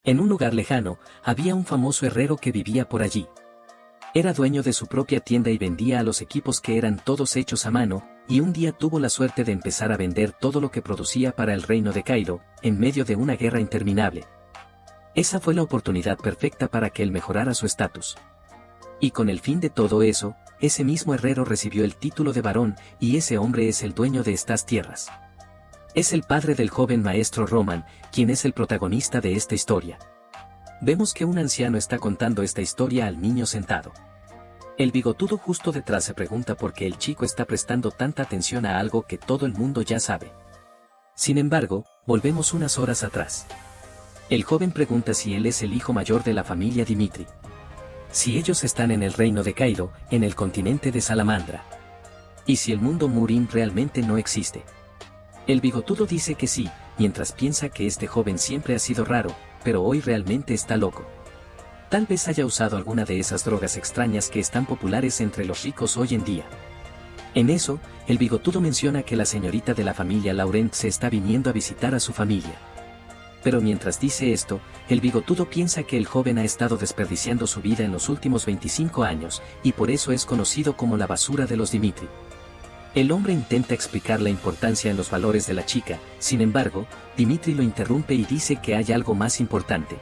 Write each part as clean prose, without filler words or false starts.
En un lugar lejano, había un famoso herrero que vivía por allí. Era dueño de su propia tienda y vendía a los equipos que eran todos hechos a mano, y un día tuvo la suerte de empezar a vender todo lo que producía para el reino de Cairo, en medio de una guerra interminable. Esa fue la oportunidad perfecta para que él mejorara su estatus. Y con el fin de todo eso, ese mismo herrero recibió el título de barón, y ese hombre es el dueño de estas tierras. Es el padre del joven maestro Roman, quien es el protagonista de esta historia. Vemos que un anciano está contando esta historia al niño sentado. El bigotudo justo detrás se pregunta por qué el chico está prestando tanta atención a algo que todo el mundo ya sabe. Sin embargo, volvemos unas horas atrás. El joven pregunta si él es el hijo mayor de la familia Dimitri. Si ellos están en el reino de Cairo, en el continente de Salamandra. Y si el mundo Murim realmente no existe. El bigotudo dice que sí, mientras piensa que este joven siempre ha sido raro, pero hoy realmente está loco. Tal vez haya usado alguna de esas drogas extrañas que están populares entre los ricos hoy en día. En eso, el bigotudo menciona que la señorita de la familia Laurent se está viniendo a visitar a su familia. Pero mientras dice esto, el bigotudo piensa que el joven ha estado desperdiciando su vida en los últimos 25 años, y por eso es conocido como la basura de los Dimitri. El hombre intenta explicar la importancia en los valores de la chica, sin embargo, Dimitri lo interrumpe y dice que hay algo más importante.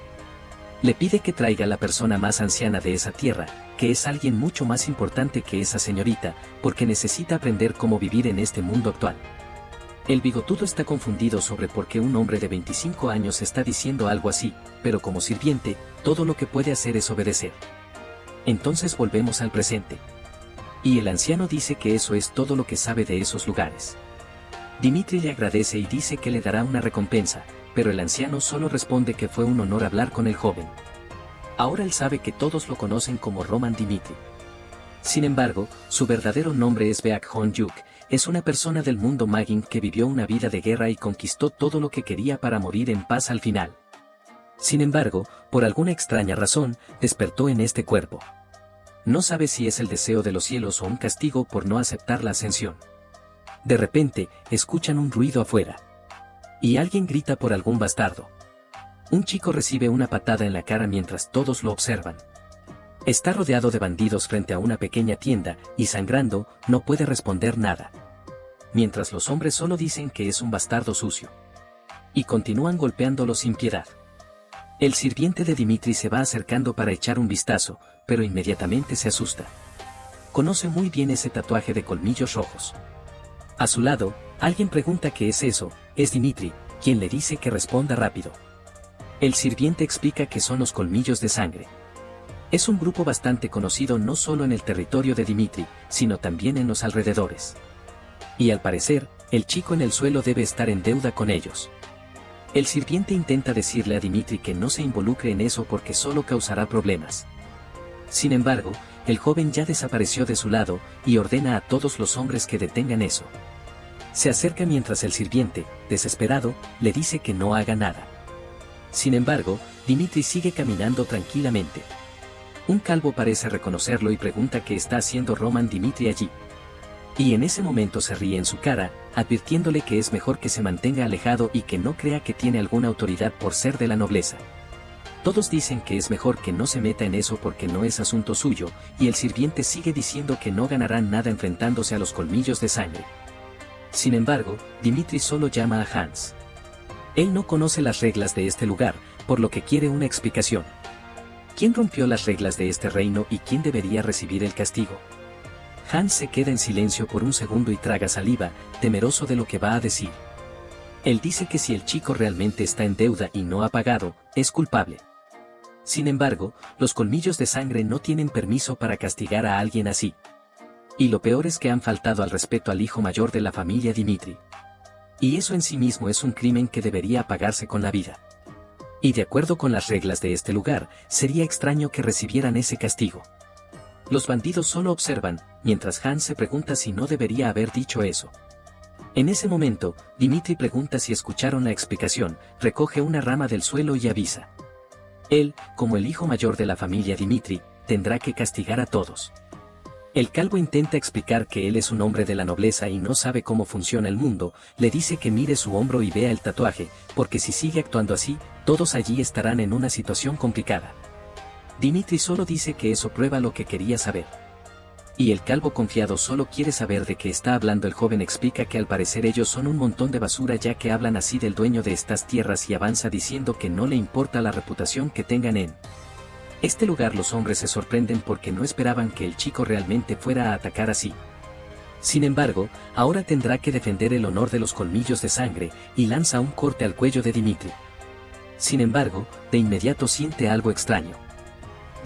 Le pide que traiga a la persona más anciana de esa tierra, que es alguien mucho más importante que esa señorita, porque necesita aprender cómo vivir en este mundo actual. El bigotudo está confundido sobre por qué un hombre de 25 años está diciendo algo así, pero como sirviente, todo lo que puede hacer es obedecer. Entonces volvemos al presente. Y el anciano dice que eso es todo lo que sabe de esos lugares. Dimitri le agradece y dice que le dará una recompensa, pero el anciano solo responde que fue un honor hablar con el joven. Ahora él sabe que todos lo conocen como Roman Dimitri. Sin embargo, su verdadero nombre es Beak Hon-yuk, es una persona del mundo Magin que vivió una vida de guerra y conquistó todo lo que quería para morir en paz al final. Sin embargo, por alguna extraña razón, despertó en este cuerpo. No sabe si es el deseo de los cielos o un castigo por no aceptar la ascensión. De repente, escuchan un ruido afuera. Y alguien grita por algún bastardo. Un chico recibe una patada en la cara mientras todos lo observan. Está rodeado de bandidos frente a una pequeña tienda, y sangrando, no puede responder nada. Mientras los hombres solo dicen que es un bastardo sucio. Y continúan golpeándolo sin piedad. El sirviente de Dimitri se va acercando para echar un vistazo, pero inmediatamente se asusta. Conoce muy bien ese tatuaje de colmillos rojos. A su lado, alguien pregunta qué es eso, es Dimitri, quien le dice que responda rápido. El sirviente explica que son los colmillos de sangre. Es un grupo bastante conocido no solo en el territorio de Dimitri, sino también en los alrededores. Y al parecer, el chico en el suelo debe estar en deuda con ellos. El sirviente intenta decirle a Dimitri que no se involucre en eso porque solo causará problemas. Sin embargo, el joven ya desapareció de su lado, y ordena a todos los hombres que detengan eso. Se acerca mientras el sirviente, desesperado, le dice que no haga nada. Sin embargo, Dimitri sigue caminando tranquilamente. Un calvo parece reconocerlo y pregunta qué está haciendo Roman Dimitri allí. Y en ese momento se ríe en su cara, advirtiéndole que es mejor que se mantenga alejado y que no crea que tiene alguna autoridad por ser de la nobleza. Todos dicen que es mejor que no se meta en eso porque no es asunto suyo, y el sirviente sigue diciendo que no ganarán nada enfrentándose a los colmillos de sangre. Sin embargo, Dimitri solo llama a Hans. Él no conoce las reglas de este lugar, por lo que quiere una explicación. ¿Quién rompió las reglas de este reino y quién debería recibir el castigo? Hans se queda en silencio por un segundo y traga saliva, temeroso de lo que va a decir. Él dice que si el chico realmente está en deuda y no ha pagado, es culpable. Sin embargo, los colmillos de sangre no tienen permiso para castigar a alguien así. Y lo peor es que han faltado al respeto al hijo mayor de la familia Dimitri. Y eso en sí mismo es un crimen que debería pagarse con la vida. Y de acuerdo con las reglas de este lugar, sería extraño que recibieran ese castigo. Los bandidos solo observan, mientras Hans se pregunta si no debería haber dicho eso. En ese momento, Dimitri pregunta si escucharon la explicación, recoge una rama del suelo y avisa. Él, como el hijo mayor de la familia Dimitri, tendrá que castigar a todos. El calvo intenta explicar que él es un hombre de la nobleza y no sabe cómo funciona el mundo, le dice que mire su hombro y vea el tatuaje, porque si sigue actuando así, todos allí estarán en una situación complicada. Dimitri solo dice que eso prueba lo que quería saber. Y el calvo confiado solo quiere saber de qué está hablando. El joven explica que al parecer ellos son un montón de basura ya que hablan así del dueño de estas tierras y avanza diciendo que no le importa la reputación que tengan en este lugar. Los hombres se sorprenden porque no esperaban que el chico realmente fuera a atacar así. Sin embargo, ahora tendrá que defender el honor de los colmillos de sangre, y lanza un corte al cuello de Dimitri. Sin embargo, de inmediato siente algo extraño.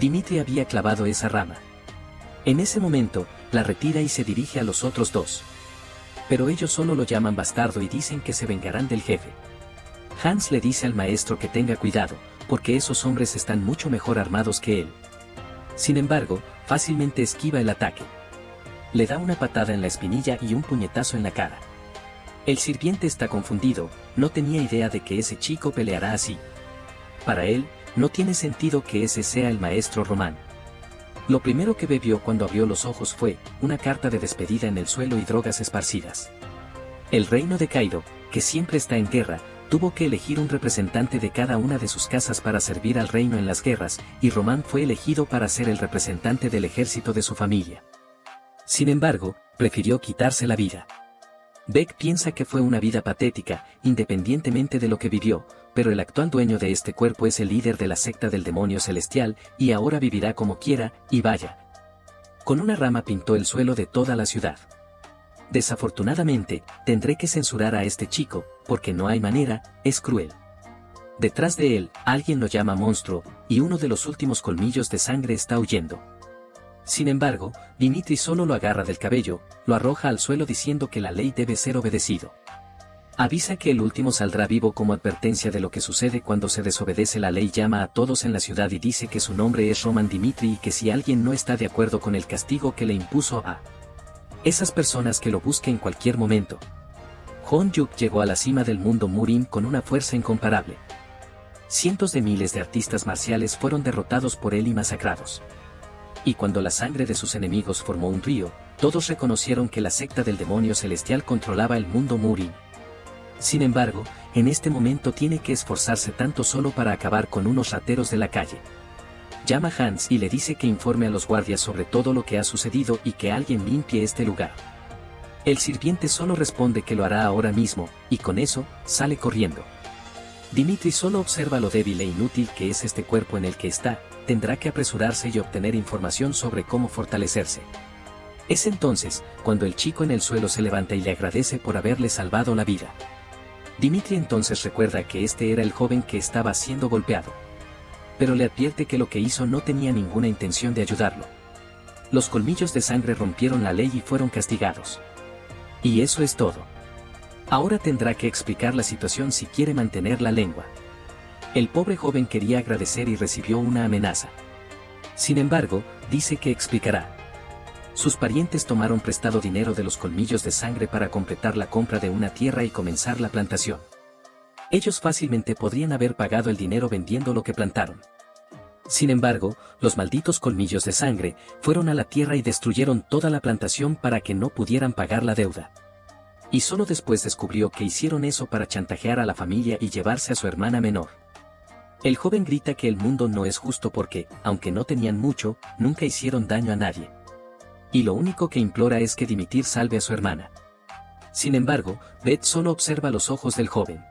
Dimitri había clavado esa rama. En ese momento, la retira y se dirige a los otros dos. Pero ellos solo lo llaman bastardo y dicen que se vengarán del jefe. Hans le dice al maestro que tenga cuidado, porque esos hombres están mucho mejor armados que él. Sin embargo, fácilmente esquiva el ataque. Le da una patada en la espinilla y un puñetazo en la cara. El sirviente está confundido, no tenía idea de que ese chico peleará así. Para él, no tiene sentido que ese sea el maestro Román. Lo primero que bebió cuando abrió los ojos fue una carta de despedida en el suelo y drogas esparcidas. El reino de Kaido, que siempre está en guerra, tuvo que elegir un representante de cada una de sus casas para servir al reino en las guerras, y Román fue elegido para ser el representante del ejército de su familia. Sin embargo, prefirió quitarse la vida. Beck piensa que fue una vida patética, independientemente de lo que vivió, pero el actual dueño de este cuerpo es el líder de la secta del demonio celestial, y ahora vivirá como quiera, y vaya. Con una rama pintó el suelo de toda la ciudad. Desafortunadamente, tendré que censurar a este chico, porque no hay manera, es cruel. Detrás de él, alguien lo llama monstruo, y uno de los últimos colmillos de sangre está huyendo. Sin embargo, Dimitri solo lo agarra del cabello, lo arroja al suelo diciendo que la ley debe ser obedecido. Avisa que el último saldrá vivo como advertencia de lo que sucede cuando se desobedece la ley. Llama a todos en la ciudad y dice que su nombre es Roman Dimitri y que si alguien no está de acuerdo con el castigo que le impuso a esas personas que lo busque en cualquier momento. Hon-yuk llegó a la cima del mundo Murim con una fuerza incomparable. Cientos de miles de artistas marciales fueron derrotados por él y masacrados. Y cuando la sangre de sus enemigos formó un río, todos reconocieron que la secta del demonio celestial controlaba el mundo Murim. Sin embargo, en este momento tiene que esforzarse tanto solo para acabar con unos rateros de la calle. Llama a Hans y le dice que informe a los guardias sobre todo lo que ha sucedido y que alguien limpie este lugar. El sirviente solo responde que lo hará ahora mismo, y con eso, sale corriendo. Dimitri solo observa lo débil e inútil que es este cuerpo en el que está, tendrá que apresurarse y obtener información sobre cómo fortalecerse. Es entonces, cuando el chico en el suelo se levanta y le agradece por haberle salvado la vida. Dimitri entonces recuerda que este era el joven que estaba siendo golpeado. Pero le advierte que lo que hizo no tenía ninguna intención de ayudarlo. Los colmillos de sangre rompieron la ley y fueron castigados. Y eso es todo. Ahora tendrá que explicar la situación si quiere mantener la lengua. El pobre joven quería agradecer y recibió una amenaza. Sin embargo, dice que explicará. Sus parientes tomaron prestado dinero de los colmillos de sangre para completar la compra de una tierra y comenzar la plantación. Ellos fácilmente podrían haber pagado el dinero vendiendo lo que plantaron. Sin embargo, los malditos colmillos de sangre fueron a la tierra y destruyeron toda la plantación para que no pudieran pagar la deuda. Y solo después descubrió que hicieron eso para chantajear a la familia y llevarse a su hermana menor. El joven grita que el mundo no es justo porque, aunque no tenían mucho, nunca hicieron daño a nadie. Y lo único que implora es que Dimitri salve a su hermana. Sin embargo, Beth solo observa los ojos del joven.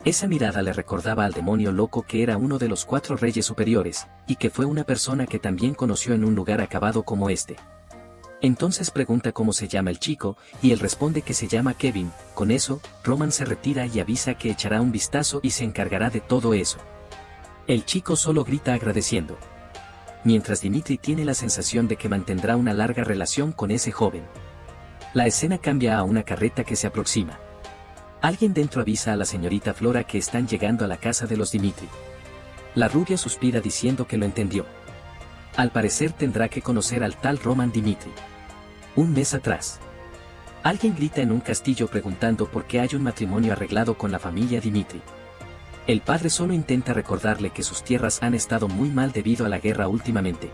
Esa mirada le recordaba al demonio loco que era uno de los 4 reyes superiores, y que fue una persona que también conoció en un lugar acabado como este. Entonces pregunta cómo se llama el chico, y él responde que se llama Kevin. Con eso, Roman se retira y avisa que echará un vistazo y se encargará de todo eso. El chico solo grita agradeciendo. Mientras Dimitri tiene la sensación de que mantendrá una larga relación con ese joven. La escena cambia a una carreta que se aproxima. Alguien dentro avisa a la señorita Flora que están llegando a la casa de los Dimitri. La rubia suspira diciendo que lo entendió. Al parecer tendrá que conocer al tal Roman Dimitri. Un mes atrás. Alguien grita en un castillo preguntando por qué hay un matrimonio arreglado con la familia Dimitri. El padre solo intenta recordarle que sus tierras han estado muy mal debido a la guerra últimamente.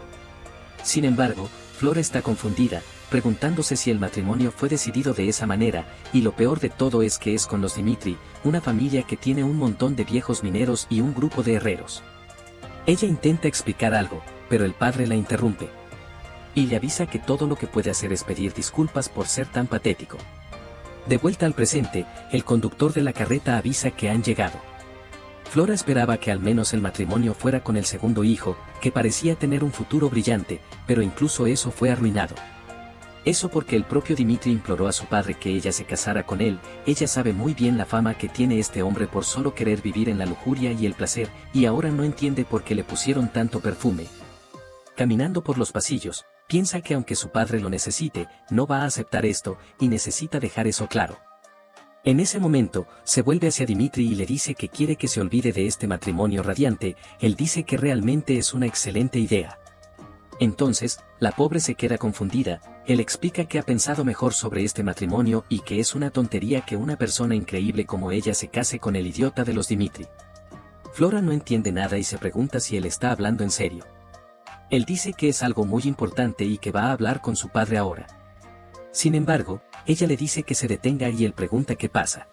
Sin embargo, Flora está confundida, preguntándose si el matrimonio fue decidido de esa manera, y lo peor de todo es que es con los Dimitri, una familia que tiene un montón de viejos mineros y un grupo de herreros. Ella intenta explicar algo, pero el padre la interrumpe. Y le avisa que todo lo que puede hacer es pedir disculpas por ser tan patético. De vuelta al presente, el conductor de la carreta avisa que han llegado. Flora esperaba que al menos el matrimonio fuera con el segundo hijo, que parecía tener un futuro brillante, pero incluso eso fue arruinado. Eso porque el propio Dimitri imploró a su padre que ella se casara con él. Ella sabe muy bien la fama que tiene este hombre por solo querer vivir en la lujuria y el placer, y ahora no entiende por qué le pusieron tanto perfume. Caminando por los pasillos, piensa que aunque su padre lo necesite, no va a aceptar esto, y necesita dejar eso claro. En ese momento, se vuelve hacia Dimitri y le dice que quiere que se olvide de este matrimonio radiante. Él dice que realmente es una excelente idea. Entonces, la pobre se queda confundida. Él explica que ha pensado mejor sobre este matrimonio y que es una tontería que una persona increíble como ella se case con el idiota de los Dimitri. Flora no entiende nada y se pregunta si él está hablando en serio. Él dice que es algo muy importante y que va a hablar con su padre ahora. Sin embargo, ella le dice que se detenga y él pregunta qué pasa.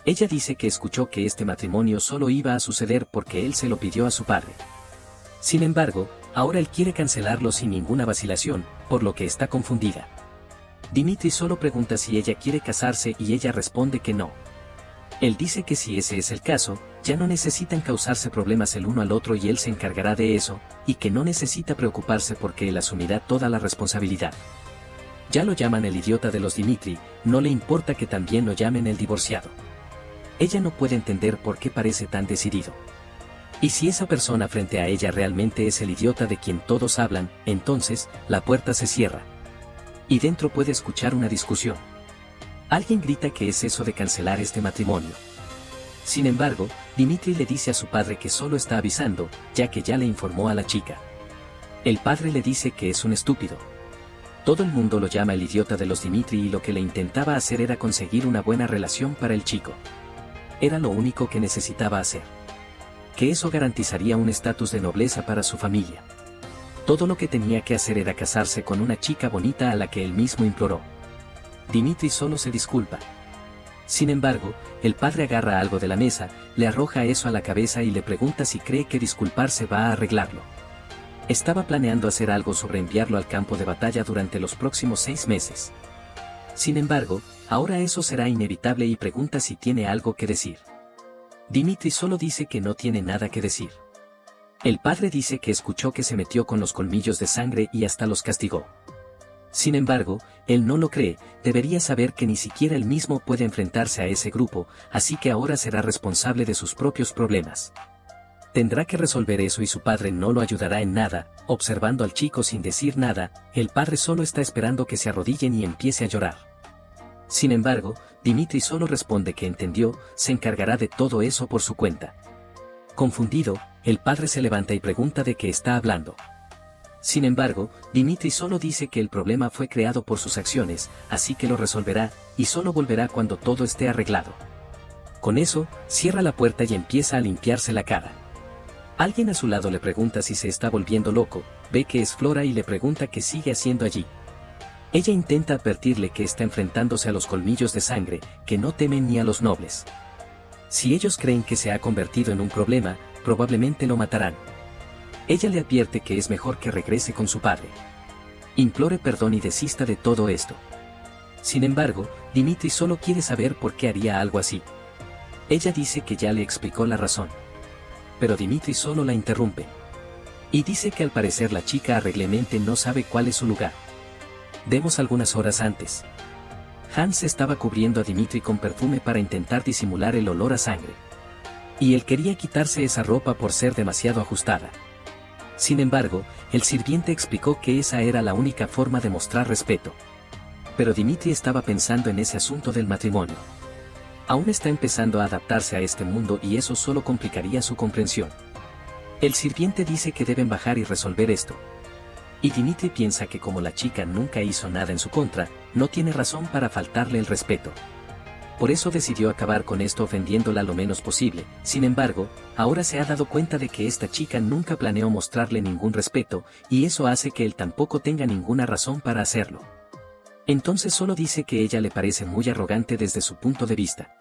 Ella dice que escuchó que este matrimonio solo iba a suceder porque él se lo pidió a su padre. Sin embargo, ahora él quiere cancelarlo sin ninguna vacilación, por lo que está confundida. Dimitri solo pregunta si ella quiere casarse y ella responde que no. Él dice que si ese es el caso, ya no necesitan causarse problemas el uno al otro y él se encargará de eso, y que no necesita preocuparse porque él asumirá toda la responsabilidad. Ya lo llaman el idiota de los Dimitri, no le importa que también lo llamen el divorciado. Ella no puede entender por qué parece tan decidido. Y si esa persona frente a ella realmente es el idiota de quien todos hablan, entonces, la puerta se cierra. Y dentro puede escuchar una discusión. Alguien grita que es eso de cancelar este matrimonio. Sin embargo, Dimitri le dice a su padre que solo está avisando, ya que ya le informó a la chica. El padre le dice que es un estúpido. Todo el mundo lo llama el idiota de los Dimitri y lo que le intentaba hacer era conseguir una buena relación para el chico. Era lo único que necesitaba hacer. Que eso garantizaría un estatus de nobleza para su familia. Todo lo que tenía que hacer era casarse con una chica bonita a la que él mismo imploró. Dimitri solo se disculpa. Sin embargo, el padre agarra algo de la mesa, le arroja eso a la cabeza y le pregunta si cree que disculparse va a arreglarlo. Estaba planeando hacer algo sobre enviarlo al campo de batalla durante los próximos 6 meses. Sin embargo, ahora eso será inevitable y pregunta si tiene algo que decir. Dimitri solo dice que no tiene nada que decir. El padre dice que escuchó que se metió con los colmillos de sangre y hasta los castigó. Sin embargo, él no lo cree, debería saber que ni siquiera él mismo puede enfrentarse a ese grupo, así que ahora será responsable de sus propios problemas. Tendrá que resolver eso y su padre no lo ayudará en nada. Observando al chico sin decir nada, el padre solo está esperando que se arrodillen y empiece a llorar. Sin embargo, Dimitri solo responde que entendió, se encargará de todo eso por su cuenta. Confundido, el padre se levanta y pregunta de qué está hablando. Sin embargo, Dimitri solo dice que el problema fue creado por sus acciones, así que lo resolverá, y solo volverá cuando todo esté arreglado. Con eso, cierra la puerta y empieza a limpiarse la cara. Alguien a su lado le pregunta si se está volviendo loco, ve que es Flora y le pregunta qué sigue haciendo allí. Ella intenta advertirle que está enfrentándose a los colmillos de sangre, que no temen ni a los nobles. Si ellos creen que se ha convertido en un problema, probablemente lo matarán. Ella le advierte que es mejor que regrese con su padre. Implore perdón y desista de todo esto. Sin embargo, Dimitri solo quiere saber por qué haría algo así. Ella dice que ya le explicó la razón. Pero Dimitri solo la interrumpe. Y dice que al parecer la chica arreglemente no sabe cuál es su lugar. Demos algunas horas antes. Hans estaba cubriendo a Dimitri con perfume para intentar disimular el olor a sangre. Y él quería quitarse esa ropa por ser demasiado ajustada. Sin embargo, el sirviente explicó que esa era la única forma de mostrar respeto. Pero Dimitri estaba pensando en ese asunto del matrimonio. Aún está empezando a adaptarse a este mundo y eso solo complicaría su comprensión. El sirviente dice que deben bajar y resolver esto. Y Dimitri piensa que como la chica nunca hizo nada en su contra, no tiene razón para faltarle el respeto. por eso decidió acabar con esto ofendiéndola lo menos posible. Sin embargo, ahora se ha dado cuenta de que esta chica nunca planeó mostrarle ningún respeto, y eso hace que él tampoco tenga ninguna razón para hacerlo. Entonces solo dice que ella le parece muy arrogante desde su punto de vista.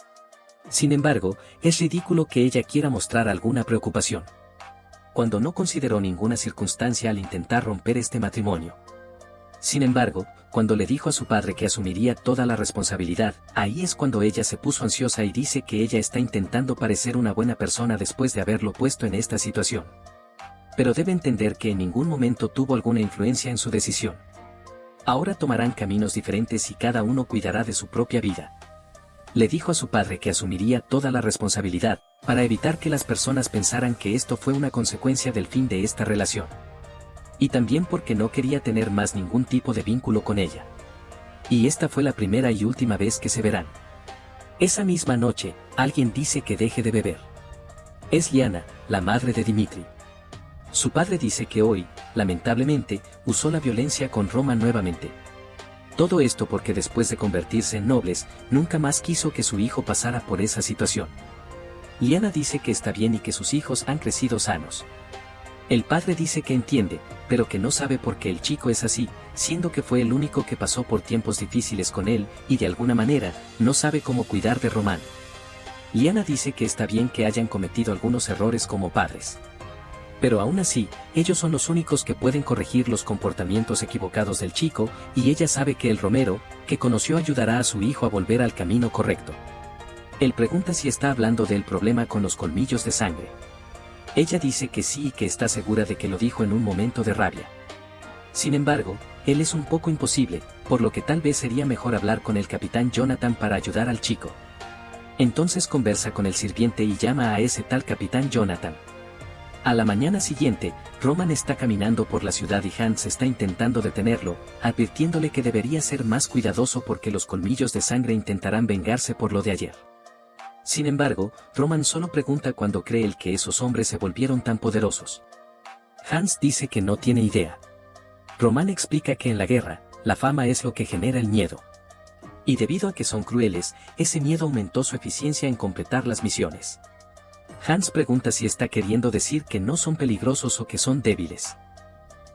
Sin embargo, es ridículo que ella quiera mostrar alguna preocupación, cuando no consideró ninguna circunstancia al intentar romper este matrimonio. Sin embargo, cuando le dijo a su padre que asumiría toda la responsabilidad, ahí es cuando ella se puso ansiosa y dice que ella está intentando parecer una buena persona después de haberlo puesto en esta situación. Pero debe entender que en ningún momento tuvo alguna influencia en su decisión. Ahora tomarán caminos diferentes y cada uno cuidará de su propia vida. Le dijo a su padre que asumiría toda la responsabilidad, para evitar que las personas pensaran que esto fue una consecuencia del fin de esta relación. Y también porque no quería tener más ningún tipo de vínculo con ella. Y esta fue la primera y última vez que se verán. Esa misma noche, alguien dice que deje de beber. Es Liana, la madre de Dimitri. Su padre dice que hoy, lamentablemente, usó la violencia con Roman nuevamente. Todo esto porque después de convertirse en nobles, nunca más quiso que su hijo pasara por esa situación. Liana dice que está bien y que sus hijos han crecido sanos. El padre dice que entiende, pero que no sabe por qué el chico es así, siendo que fue el único que pasó por tiempos difíciles con él, y de alguna manera, no sabe cómo cuidar de Roman. Liana dice que está bien que hayan cometido algunos errores como padres. Pero aún así, ellos son los únicos que pueden corregir los comportamientos equivocados del chico, y ella sabe que el Romero, que conoció, ayudará a su hijo a volver al camino correcto. Él pregunta si está hablando del problema con los colmillos de sangre. Ella dice que sí y que está segura de que lo dijo en un momento de rabia. Sin embargo, él es un poco imposible, por lo que tal vez sería mejor hablar con el capitán Jonathan para ayudar al chico. Entonces conversa con el sirviente y llama a ese tal capitán Jonathan. A la mañana siguiente, Roman está caminando por la ciudad y Hans está intentando detenerlo, advirtiéndole que debería ser más cuidadoso porque los colmillos de sangre intentarán vengarse por lo de ayer. Sin embargo, Roman solo pregunta cuándo cree él que esos hombres se volvieron tan poderosos. Hans dice que no tiene idea. Roman explica que en la guerra, la fama es lo que genera el miedo. Y debido a que son crueles, ese miedo aumentó su eficiencia en completar las misiones. Hans pregunta si está queriendo decir que no son peligrosos o que son débiles.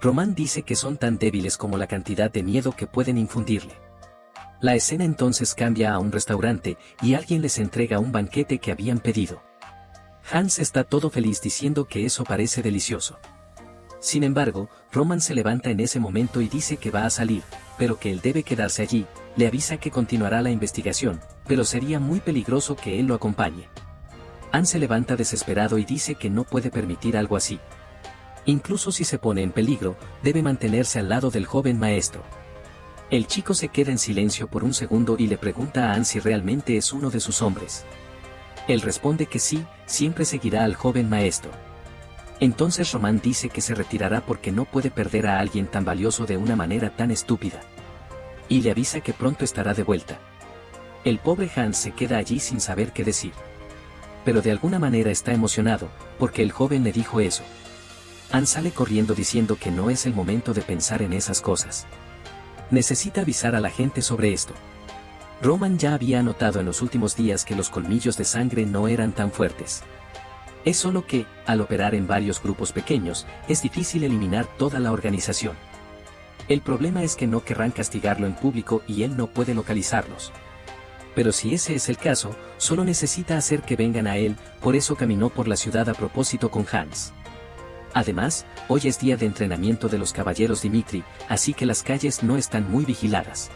Roman dice que son tan débiles como la cantidad de miedo que pueden infundirle. La escena entonces cambia a un restaurante, y alguien les entrega un banquete que habían pedido. Hans está todo feliz diciendo que eso parece delicioso. Sin embargo, Roman se levanta en ese momento y dice que va a salir, pero que él debe quedarse allí. Le avisa que continuará la investigación, pero sería muy peligroso que él lo acompañe. Hans se levanta desesperado y dice que no puede permitir algo así. Incluso si se pone en peligro, debe mantenerse al lado del joven maestro. El chico se queda en silencio por un segundo y le pregunta a Hans si realmente es uno de sus hombres. Él responde que sí, siempre seguirá al joven maestro. Entonces Roman dice que se retirará porque no puede perder a alguien tan valioso de una manera tan estúpida. Y le avisa que pronto estará de vuelta. El pobre Hans se queda allí sin saber qué decir. Pero de alguna manera está emocionado, porque el joven le dijo eso. Hans sale corriendo diciendo que no es el momento de pensar en esas cosas. Necesita avisar a la gente sobre esto. Roman ya había notado en los últimos días que los colmillos de sangre no eran tan fuertes. Es solo que, al operar en varios grupos pequeños, es difícil eliminar toda la organización. El problema es que no querrán castigarlo en público y él no puede localizarlos. Pero si ese es el caso, solo necesita hacer que vengan a él, por eso caminó por la ciudad a propósito con Hans. Además, hoy es día de entrenamiento de los caballeros Dimitri, así que las calles no están muy vigiladas.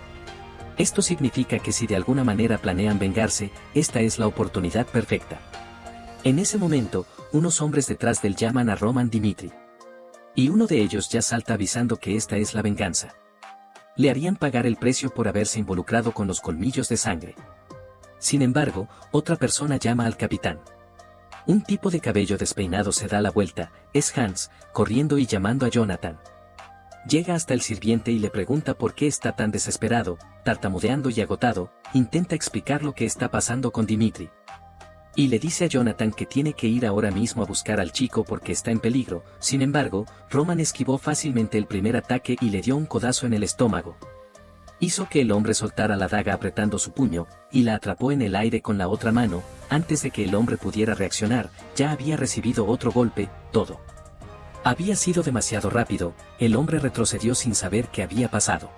Esto significa que si de alguna manera planean vengarse, esta es la oportunidad perfecta. En ese momento, unos hombres detrás del llaman a Roman Dimitri. Y uno de ellos ya salta avisando que esta es la venganza. Le harían pagar el precio por haberse involucrado con los colmillos de sangre. Sin embargo, otra persona llama al capitán. Un tipo de cabello despeinado se da la vuelta, es Hans, corriendo y llamando a Jonathan. Llega hasta el sirviente y le pregunta por qué está tan desesperado, tartamudeando y agotado, intenta explicar lo que está pasando con Dimitri. Y le dice a Jonathan que tiene que ir ahora mismo a buscar al chico porque está en peligro. Sin embargo, Roman esquivó fácilmente el primer ataque y le dio un codazo en el estómago. Hizo que el hombre soltara la daga apretando su puño, y la atrapó en el aire con la otra mano. Antes de que el hombre pudiera reaccionar, ya había recibido otro golpe. Todo había sido demasiado rápido. El hombre retrocedió sin saber qué había pasado.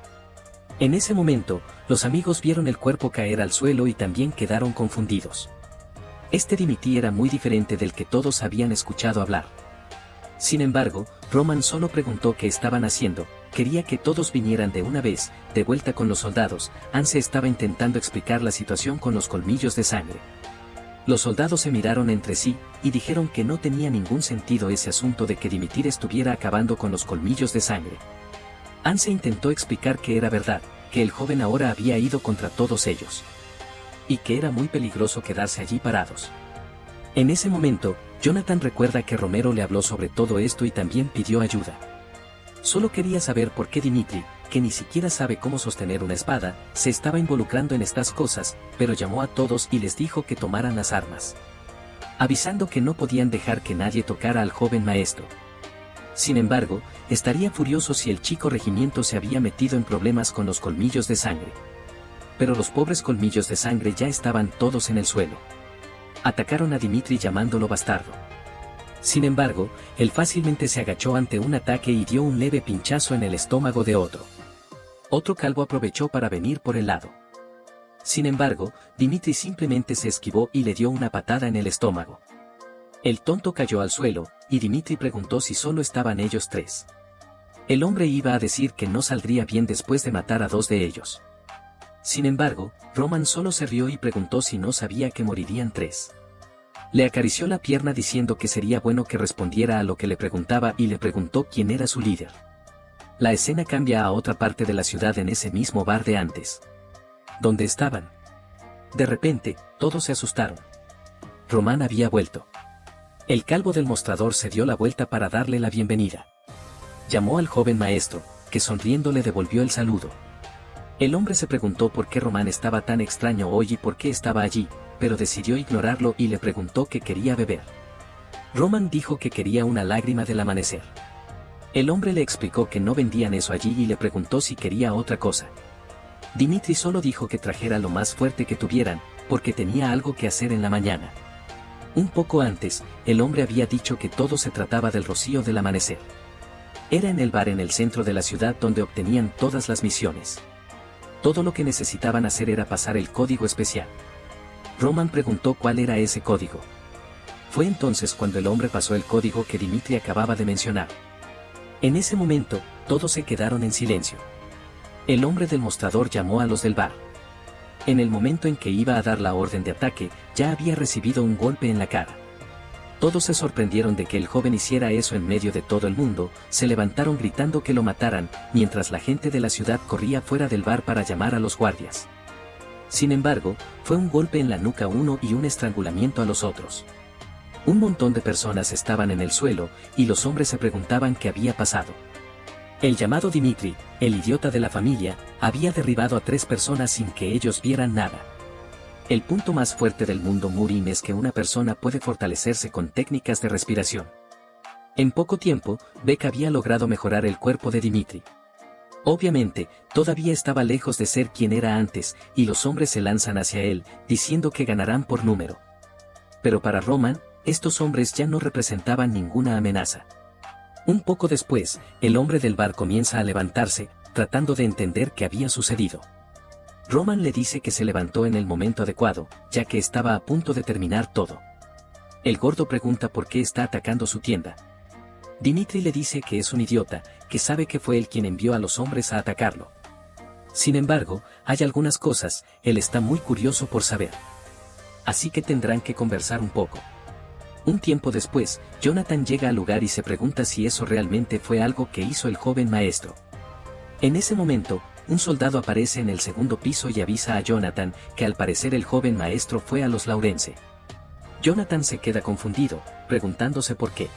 En ese momento, los amigos vieron el cuerpo caer al suelo y también quedaron confundidos. Este Dimitri era muy diferente del que todos habían escuchado hablar. Sin embargo, Roman solo preguntó qué estaban haciendo. Quería que todos vinieran de una vez. De vuelta con los soldados, Anse estaba intentando explicar la situación con los colmillos de sangre. Los soldados se miraron entre sí, y dijeron que no tenía ningún sentido ese asunto de que Dimitri estuviera acabando con los colmillos de sangre. Anse intentó explicar que era verdad, que el joven ahora había ido contra todos ellos. Y que era muy peligroso quedarse allí parados. En ese momento, Jonathan recuerda que Romero le habló sobre todo esto y también pidió ayuda. Solo quería saber por qué Dimitri, que ni siquiera sabe cómo sostener una espada, se estaba involucrando en estas cosas, pero llamó a todos y les dijo que tomaran las armas, avisando que no podían dejar que nadie tocara al joven maestro. Sin embargo, estaría furioso si el chico regimiento se había metido en problemas con los colmillos de sangre. Pero los pobres colmillos de sangre ya estaban todos en el suelo. Atacaron a Dimitri llamándolo bastardo. Sin embargo, él fácilmente se agachó ante un ataque y dio un leve pinchazo en el estómago de otro. Otro calvo aprovechó para venir por el lado. Sin embargo, Dimitri simplemente se esquivó y le dio una patada en el estómago. El tonto cayó al suelo, y Dimitri preguntó si solo estaban ellos tres. El hombre iba a decir que no saldría bien después de matar a dos de ellos. Sin embargo, Roman solo se rió y preguntó si no sabía que morirían tres. Le acarició la pierna diciendo que sería bueno que respondiera a lo que le preguntaba y le preguntó quién era su líder. La escena cambia a otra parte de la ciudad en ese mismo bar de antes. ¿Dónde estaban? De repente, todos se asustaron. Roman había vuelto. El calvo del mostrador se dio la vuelta para darle la bienvenida. Llamó al joven maestro, que sonriendo le devolvió el saludo. El hombre se preguntó por qué Roman estaba tan extraño hoy y por qué estaba allí, pero decidió ignorarlo y le preguntó qué quería beber. Roman dijo que quería una lágrima del amanecer. El hombre le explicó que no vendían eso allí y le preguntó si quería otra cosa. Dimitri solo dijo que trajera lo más fuerte que tuvieran, porque tenía algo que hacer en la mañana. Un poco antes, el hombre había dicho que todo se trataba del rocío del amanecer. Era en el bar en el centro de la ciudad donde obtenían todas las misiones. Todo lo que necesitaban hacer era pasar el código especial. Roman preguntó cuál era ese código. Fue entonces cuando el hombre pasó el código que Dimitri acababa de mencionar. En ese momento, todos se quedaron en silencio. El hombre del mostrador llamó a los del bar. En el momento en que iba a dar la orden de ataque, ya había recibido un golpe en la cara. Todos se sorprendieron de que el joven hiciera eso en medio de todo el mundo, se levantaron gritando que lo mataran, mientras la gente de la ciudad corría fuera del bar para llamar a los guardias. Sin embargo, fue un golpe en la nuca a uno y un estrangulamiento a los otros. Un montón de personas estaban en el suelo, y los hombres se preguntaban qué había pasado. El llamado Dimitri, el idiota de la familia, había derribado a 3 personas sin que ellos vieran nada. El punto más fuerte del mundo Murim es que una persona puede fortalecerse con técnicas de respiración. En poco tiempo, Beck había logrado mejorar el cuerpo de Dimitri. Obviamente, todavía estaba lejos de ser quien era antes, y los hombres se lanzan hacia él, diciendo que ganarán por número. Pero para Roman, estos hombres ya no representaban ninguna amenaza. Un poco después, el hombre del bar comienza a levantarse, tratando de entender qué había sucedido. Roman le dice que se levantó en el momento adecuado, ya que estaba a punto de terminar todo. El gordo pregunta por qué está atacando su tienda. Dimitri le dice que es un idiota, que sabe que fue él quien envió a los hombres a atacarlo. Sin embargo, hay algunas cosas, él está muy curioso por saber. Así que tendrán que conversar un poco. Un tiempo después, Jonathan llega al lugar y se pregunta si eso realmente fue algo que hizo el joven maestro. En ese momento, un soldado aparece en el segundo piso y avisa a Jonathan que al parecer el joven maestro fue a los Laurence. Jonathan se queda confundido, preguntándose por qué.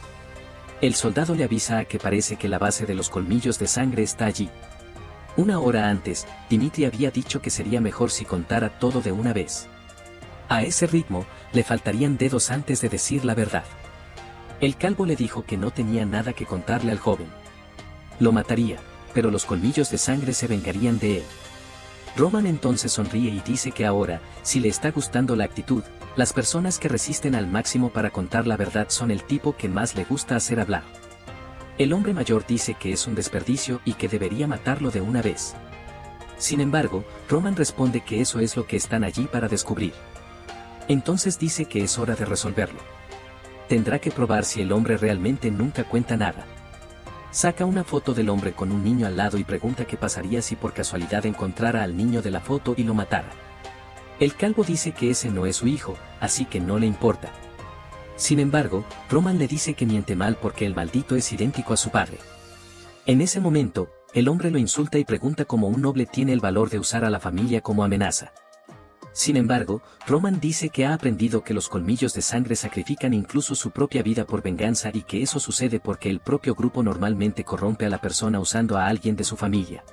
El soldado le avisa a que parece que la base de los colmillos de sangre está allí. Una hora antes, Dimitri había dicho que sería mejor si contara todo de una vez. A ese ritmo, le faltarían dedos antes de decir la verdad. El calvo le dijo que no tenía nada que contarle al joven. Lo mataría, pero los colmillos de sangre se vengarían de él. Roman entonces sonríe y dice que ahora, si le está gustando la actitud, las personas que resisten al máximo para contar la verdad son el tipo que más le gusta hacer hablar. El hombre mayor dice que es un desperdicio y que debería matarlo de una vez. Sin embargo, Roman responde que eso es lo que están allí para descubrir. Entonces dice que es hora de resolverlo. Tendrá que probar si el hombre realmente nunca cuenta nada. Saca una foto del hombre con un niño al lado y pregunta qué pasaría si por casualidad encontrara al niño de la foto y lo matara. El calvo dice que ese no es su hijo, así que no le importa. Sin embargo, Roman le dice que miente mal porque el maldito es idéntico a su padre. En ese momento, el hombre lo insulta y pregunta cómo un noble tiene el valor de usar a la familia como amenaza. Sin embargo, Roman dice que ha aprendido que los colmillos de sangre sacrifican incluso su propia vida por venganza y que eso sucede porque el propio grupo normalmente corrompe a la persona usando a alguien de su familia.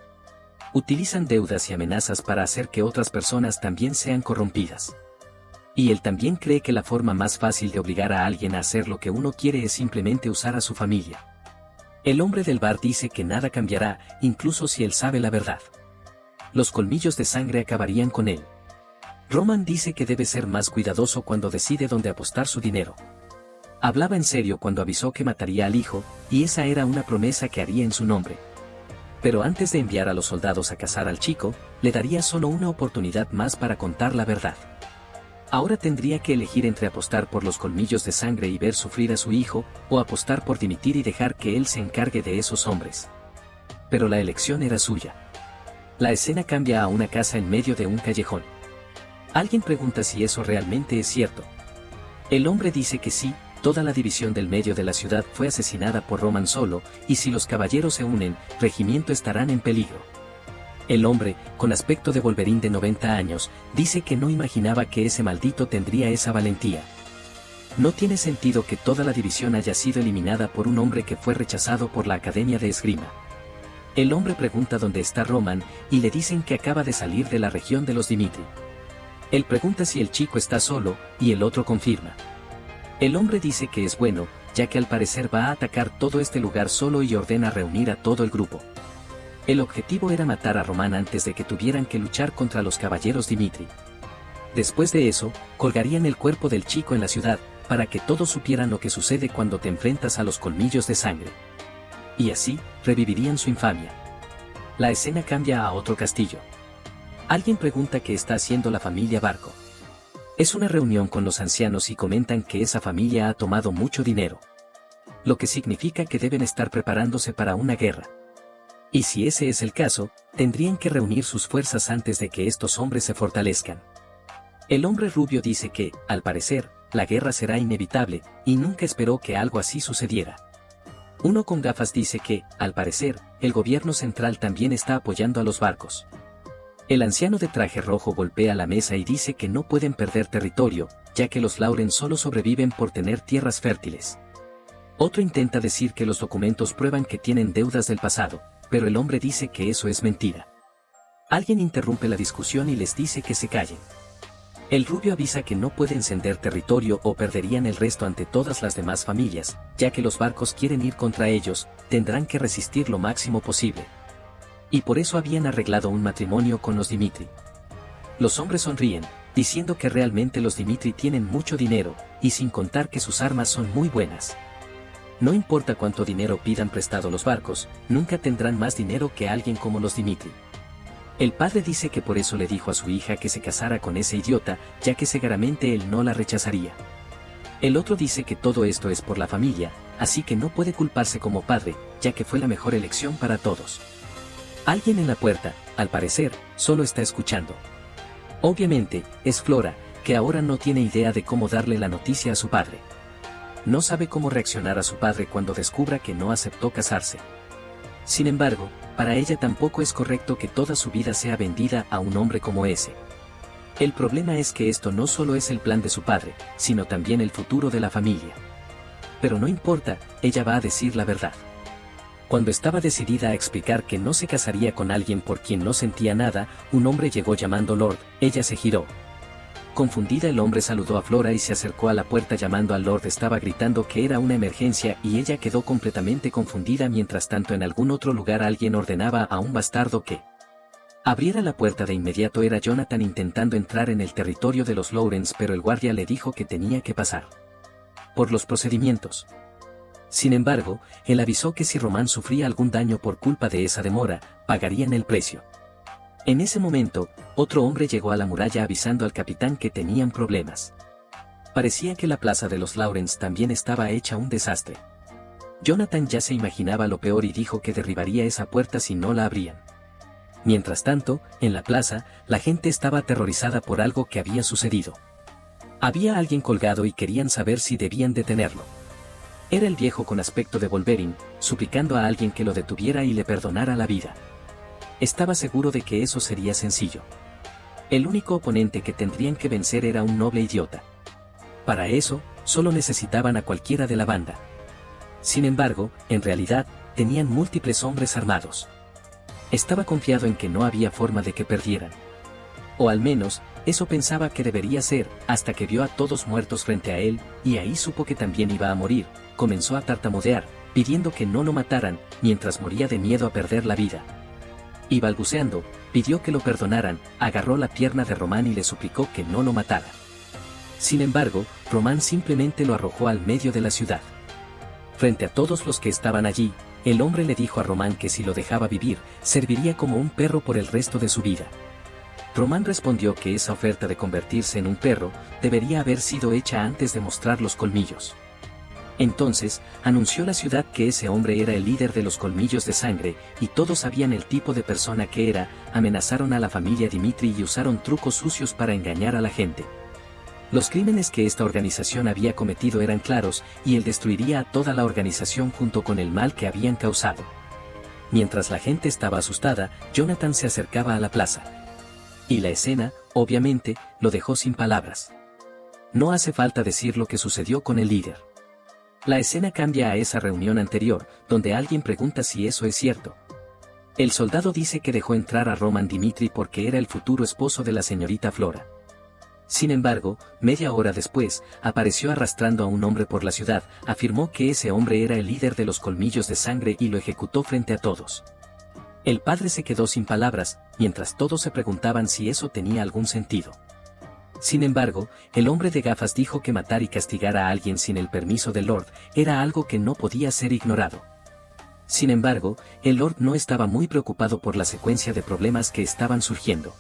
Utilizan deudas y amenazas para hacer que otras personas también sean corrompidas. Y él también cree que la forma más fácil de obligar a alguien a hacer lo que uno quiere es simplemente usar a su familia. El hombre del bar dice que nada cambiará, incluso si él sabe la verdad. Los colmillos de sangre acabarían con él. Roman dice que debe ser más cuidadoso cuando decide dónde apostar su dinero. Hablaba en serio cuando avisó que mataría al hijo, y esa era una promesa que haría en su nombre. Pero antes de enviar a los soldados a cazar al chico, le daría solo una oportunidad más para contar la verdad. Ahora tendría que elegir entre apostar por los colmillos de sangre y ver sufrir a su hijo, o apostar por dimitir y dejar que él se encargue de esos hombres. Pero la elección era suya. La escena cambia a una casa en medio de un callejón. Alguien pregunta si eso realmente es cierto. El hombre dice que sí, toda la división del medio de la ciudad fue asesinada por Roman solo, y si los caballeros se unen, regimiento estarán en peligro. El hombre, con aspecto de Wolverine de 90 años, dice que no imaginaba que ese maldito tendría esa valentía. No tiene sentido que toda la división haya sido eliminada por un hombre que fue rechazado por la Academia de Esgrima. El hombre pregunta dónde está Roman, y le dicen que acaba de salir de la región de los Dimitri. Él pregunta si el chico está solo, y el otro confirma. El hombre dice que es bueno, ya que al parecer va a atacar todo este lugar solo y ordena reunir a todo el grupo. El objetivo era matar a Roman antes de que tuvieran que luchar contra los caballeros Dimitri. Después de eso, colgarían el cuerpo del chico en la ciudad, para que todos supieran lo que sucede cuando te enfrentas a los colmillos de sangre. Y así, revivirían su infamia. La escena cambia a otro castillo. Alguien pregunta qué está haciendo la familia Barco. Es una reunión con los ancianos y comentan que esa familia ha tomado mucho dinero. Lo que significa que deben estar preparándose para una guerra. Y si ese es el caso, tendrían que reunir sus fuerzas antes de que estos hombres se fortalezcan. El hombre rubio dice que, al parecer, la guerra será inevitable, y nunca esperó que algo así sucediera. Uno con gafas dice que, al parecer, el gobierno central también está apoyando a los barcos. El anciano de traje rojo golpea la mesa y dice que no pueden perder territorio, ya que los Lauren solo sobreviven por tener tierras fértiles. Otro intenta decir que los documentos prueban que tienen deudas del pasado, pero el hombre dice que eso es mentira. Alguien interrumpe la discusión y les dice que se callen. El rubio avisa que no pueden ceder territorio o perderían el resto ante todas las demás familias, ya que los barcos quieren ir contra ellos, tendrán que resistir lo máximo posible. Y por eso habían arreglado un matrimonio con los Dimitri. Los hombres sonríen, diciendo que realmente los Dimitri tienen mucho dinero, y sin contar que sus armas son muy buenas. No importa cuánto dinero pidan prestado los barcos, nunca tendrán más dinero que alguien como los Dimitri. El padre dice que por eso le dijo a su hija que se casara con ese idiota, ya que seguramente él no la rechazaría. El otro dice que todo esto es por la familia, así que no puede culparse como padre, ya que fue la mejor elección para todos. Alguien en la puerta, al parecer, solo está escuchando. Obviamente, es Flora, que ahora no tiene idea de cómo darle la noticia a su padre. No sabe cómo reaccionar a su padre cuando descubra que no aceptó casarse. Sin embargo, para ella tampoco es correcto que toda su vida sea vendida a un hombre como ese. El problema es que esto no solo es el plan de su padre, sino también el futuro de la familia. Pero no importa, ella va a decir la verdad. Cuando estaba decidida a explicar que no se casaría con alguien por quien no sentía nada, un hombre llegó llamando Lord, ella se giró. Confundida, el hombre saludó a Flora y se acercó a la puerta llamando al Lord. Estaba gritando que era una emergencia y ella quedó completamente confundida. Mientras tanto, en algún otro lugar alguien ordenaba a un bastardo que Abriera la puerta de inmediato era Jonathan intentando entrar en el territorio de los Lawrence, pero el guardia le dijo que tenía que pasar por los procedimientos. Sin embargo, él avisó que si Román sufría algún daño por culpa de esa demora, pagarían el precio. En ese momento, otro hombre llegó a la muralla avisando al capitán que tenían problemas. Parecía que la plaza de los Lawrence también estaba hecha un desastre. Jonathan ya se imaginaba lo peor y dijo que derribaría esa puerta si no la abrían. Mientras tanto, en la plaza, la gente estaba aterrorizada por algo que había sucedido. Había alguien colgado y querían saber si debían detenerlo. Era el viejo con aspecto de Wolverine, suplicando a alguien que lo detuviera y le perdonara la vida. Estaba seguro de que eso sería sencillo. El único oponente que tendrían que vencer era un noble idiota. Para eso, solo necesitaban a cualquiera de la banda. Sin embargo, en realidad, tenían múltiples hombres armados. Estaba confiado en que no había forma de que perdieran. O al menos, eso pensaba que debería ser, hasta que vio a todos muertos frente a él, y ahí supo que también iba a morir. Comenzó a tartamudear, pidiendo que no lo mataran, mientras moría de miedo a perder la vida. Y balbuceando, pidió que lo perdonaran, agarró la pierna de Román y le suplicó que no lo matara. Sin embargo, Román simplemente lo arrojó al medio de la ciudad. Frente a todos los que estaban allí, el hombre le dijo a Román que si lo dejaba vivir, serviría como un perro por el resto de su vida. Román respondió que esa oferta de convertirse en un perro debería haber sido hecha antes de mostrar los colmillos. Entonces, anunció la ciudad que ese hombre era el líder de los colmillos de sangre, y todos sabían el tipo de persona que era. Amenazaron a la familia Dimitri y usaron trucos sucios para engañar a la gente. Los crímenes que esta organización había cometido eran claros, y él destruiría a toda la organización junto con el mal que habían causado. Mientras la gente estaba asustada, Jonathan se acercaba a la plaza. Y la escena, obviamente, lo dejó sin palabras. No hace falta decir lo que sucedió con el líder. La escena cambia a esa reunión anterior, donde alguien pregunta si eso es cierto. El soldado dice que dejó entrar a Roman Dimitri porque era el futuro esposo de la señorita Flora. Sin embargo, media hora después, apareció arrastrando a un hombre por la ciudad, afirmó que ese hombre era el líder de los colmillos de sangre y lo ejecutó frente a todos. El padre se quedó sin palabras, mientras todos se preguntaban si eso tenía algún sentido. Sin embargo, el hombre de gafas dijo que matar y castigar a alguien sin el permiso del Lord era algo que no podía ser ignorado. Sin embargo, el Lord no estaba muy preocupado por la secuencia de problemas que estaban surgiendo.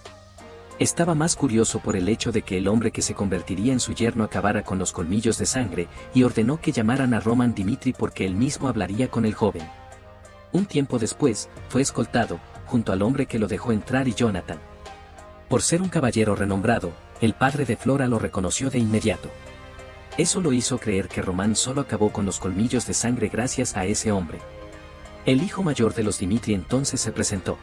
Estaba más curioso por el hecho de que el hombre que se convertiría en su yerno acabara con los colmillos de sangre, y ordenó que llamaran a Roman Dimitri porque él mismo hablaría con el joven. Un tiempo después, fue escoltado, junto al hombre que lo dejó entrar y Jonathan. Por ser un caballero renombrado, el padre de Flora lo reconoció de inmediato. Eso lo hizo creer que Román solo acabó con los colmillos de sangre gracias a ese hombre. El hijo mayor de los Dimitri entonces se presentó.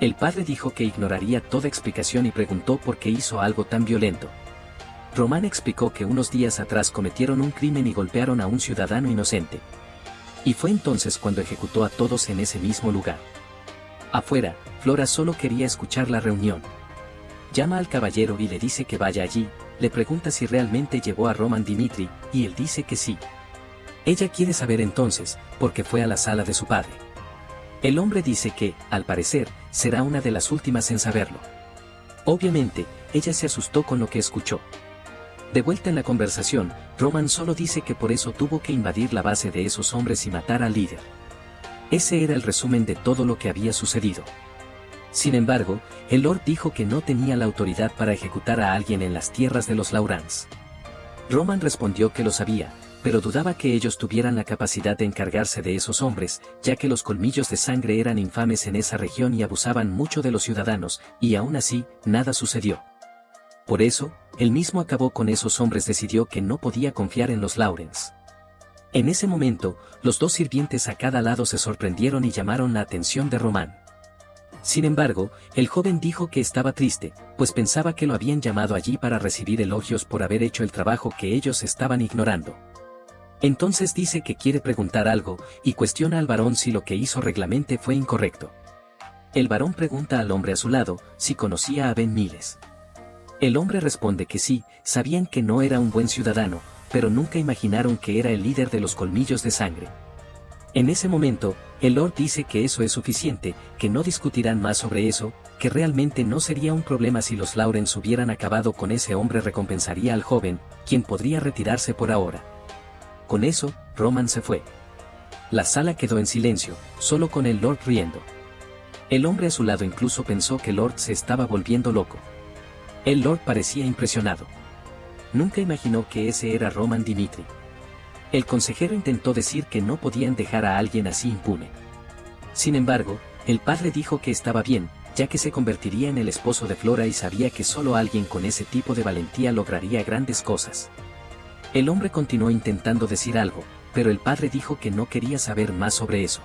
El padre dijo que ignoraría toda explicación y preguntó por qué hizo algo tan violento. Román explicó que unos días atrás cometieron un crimen y golpearon a un ciudadano inocente. Y fue entonces cuando ejecutó a todos en ese mismo lugar. Afuera, Flora solo quería escuchar la reunión. Llama al caballero y le dice que vaya allí, le pregunta si realmente llevó a Roman Dimitri, y él dice que sí. Ella quiere saber entonces, por qué fue a la sala de su padre. El hombre dice que, al parecer, será una de las últimas en saberlo. Obviamente, ella se asustó con lo que escuchó. De vuelta en la conversación, Roman solo dice que por eso tuvo que invadir la base de esos hombres y matar al líder. Ese era el resumen de todo lo que había sucedido. Sin embargo, el Lord dijo que no tenía la autoridad para ejecutar a alguien en las tierras de los Lawrence. Roman respondió que lo sabía, pero dudaba que ellos tuvieran la capacidad de encargarse de esos hombres, ya que los colmillos de sangre eran infames en esa región y abusaban mucho de los ciudadanos, y aún así, nada sucedió. Por eso, él mismo acabó con esos hombres. Decidió que no podía confiar en los Lawrence. En ese momento, los dos sirvientes a cada lado se sorprendieron y llamaron la atención de Román. Sin embargo, el joven dijo que estaba triste, pues pensaba que lo habían llamado allí para recibir elogios por haber hecho el trabajo que ellos estaban ignorando. Entonces dice que quiere preguntar algo, y cuestiona al varón si lo que hizo reglamente fue incorrecto. El varón pregunta al hombre a su lado si conocía a Ben Miles. El hombre responde que sí, sabían que no era un buen ciudadano, pero nunca imaginaron que era el líder de los colmillos de sangre. En ese momento, El Lord dice que eso es suficiente, que no discutirán más sobre eso, que realmente no sería un problema si los Lawrence hubieran acabado con ese hombre, recompensaría al joven, quien podría retirarse por ahora. Con eso, Roman se fue. La sala quedó en silencio, solo con el Lord riendo. El hombre a su lado incluso pensó que Lord se estaba volviendo loco. El Lord parecía impresionado. Nunca imaginó que ese era Roman Dimitri. El consejero intentó decir que no podían dejar a alguien así impune. Sin embargo, el padre dijo que estaba bien, ya que se convertiría en el esposo de Flora y sabía que solo alguien con ese tipo de valentía lograría grandes cosas. El hombre continuó intentando decir algo, pero el padre dijo que no quería saber más sobre eso.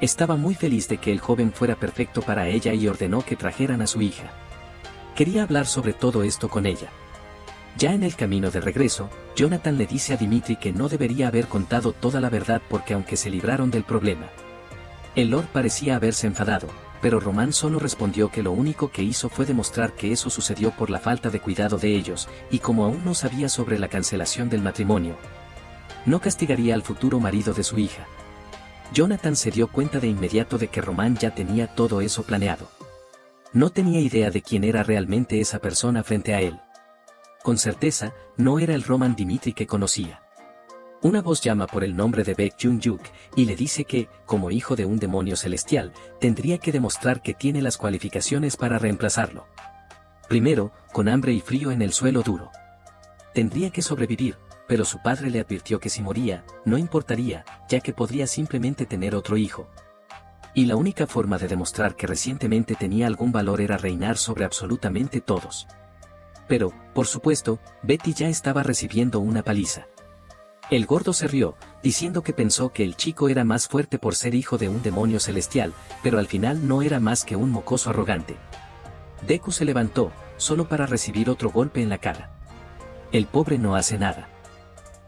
Estaba muy feliz de que el joven fuera perfecto para ella y ordenó que trajeran a su hija. Quería hablar sobre todo esto con ella. Ya en el camino de regreso, Jonathan le dice a Dimitri que no debería haber contado toda la verdad porque aunque se libraron del problema. El Lord parecía haberse enfadado, pero Roman solo respondió que lo único que hizo fue demostrar que eso sucedió por la falta de cuidado de ellos, y como aún no sabía sobre la cancelación del matrimonio, no castigaría al futuro marido de su hija. Jonathan se dio cuenta de inmediato de que Roman ya tenía todo eso planeado. No tenía idea de quién era realmente esa persona frente a él. Con certeza, no era el Roman Dimitri que conocía. Una voz llama por el nombre de Baek Jun-yuk, y le dice que, como hijo de un demonio celestial, tendría que demostrar que tiene las cualificaciones para reemplazarlo. Primero, con hambre y frío en el suelo duro. Tendría que sobrevivir, pero su padre le advirtió que si moría, no importaría, ya que podría simplemente tener otro hijo. Y la única forma de demostrar que recientemente tenía algún valor era reinar sobre absolutamente todos. Pero, por supuesto, Betty ya estaba recibiendo una paliza. El gordo se rió, diciendo que pensó que el chico era más fuerte por ser hijo de un demonio celestial, pero al final no era más que un mocoso arrogante. Deku se levantó, solo para recibir otro golpe en la cara. El pobre no hace nada.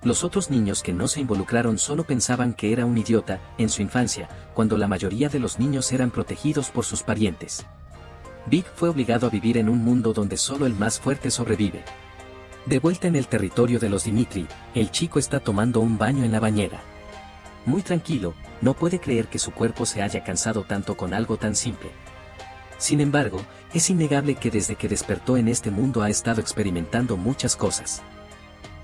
Los otros niños que no se involucraron solo pensaban que era un idiota en su infancia, cuando la mayoría de los niños eran protegidos por sus parientes. Big fue obligado a vivir en un mundo donde solo el más fuerte sobrevive. De vuelta en el territorio de los Dimitri, el chico está tomando un baño en la bañera. Muy tranquilo, no puede creer que su cuerpo se haya cansado tanto con algo tan simple. Sin embargo, es innegable que desde que despertó en este mundo ha estado experimentando muchas cosas.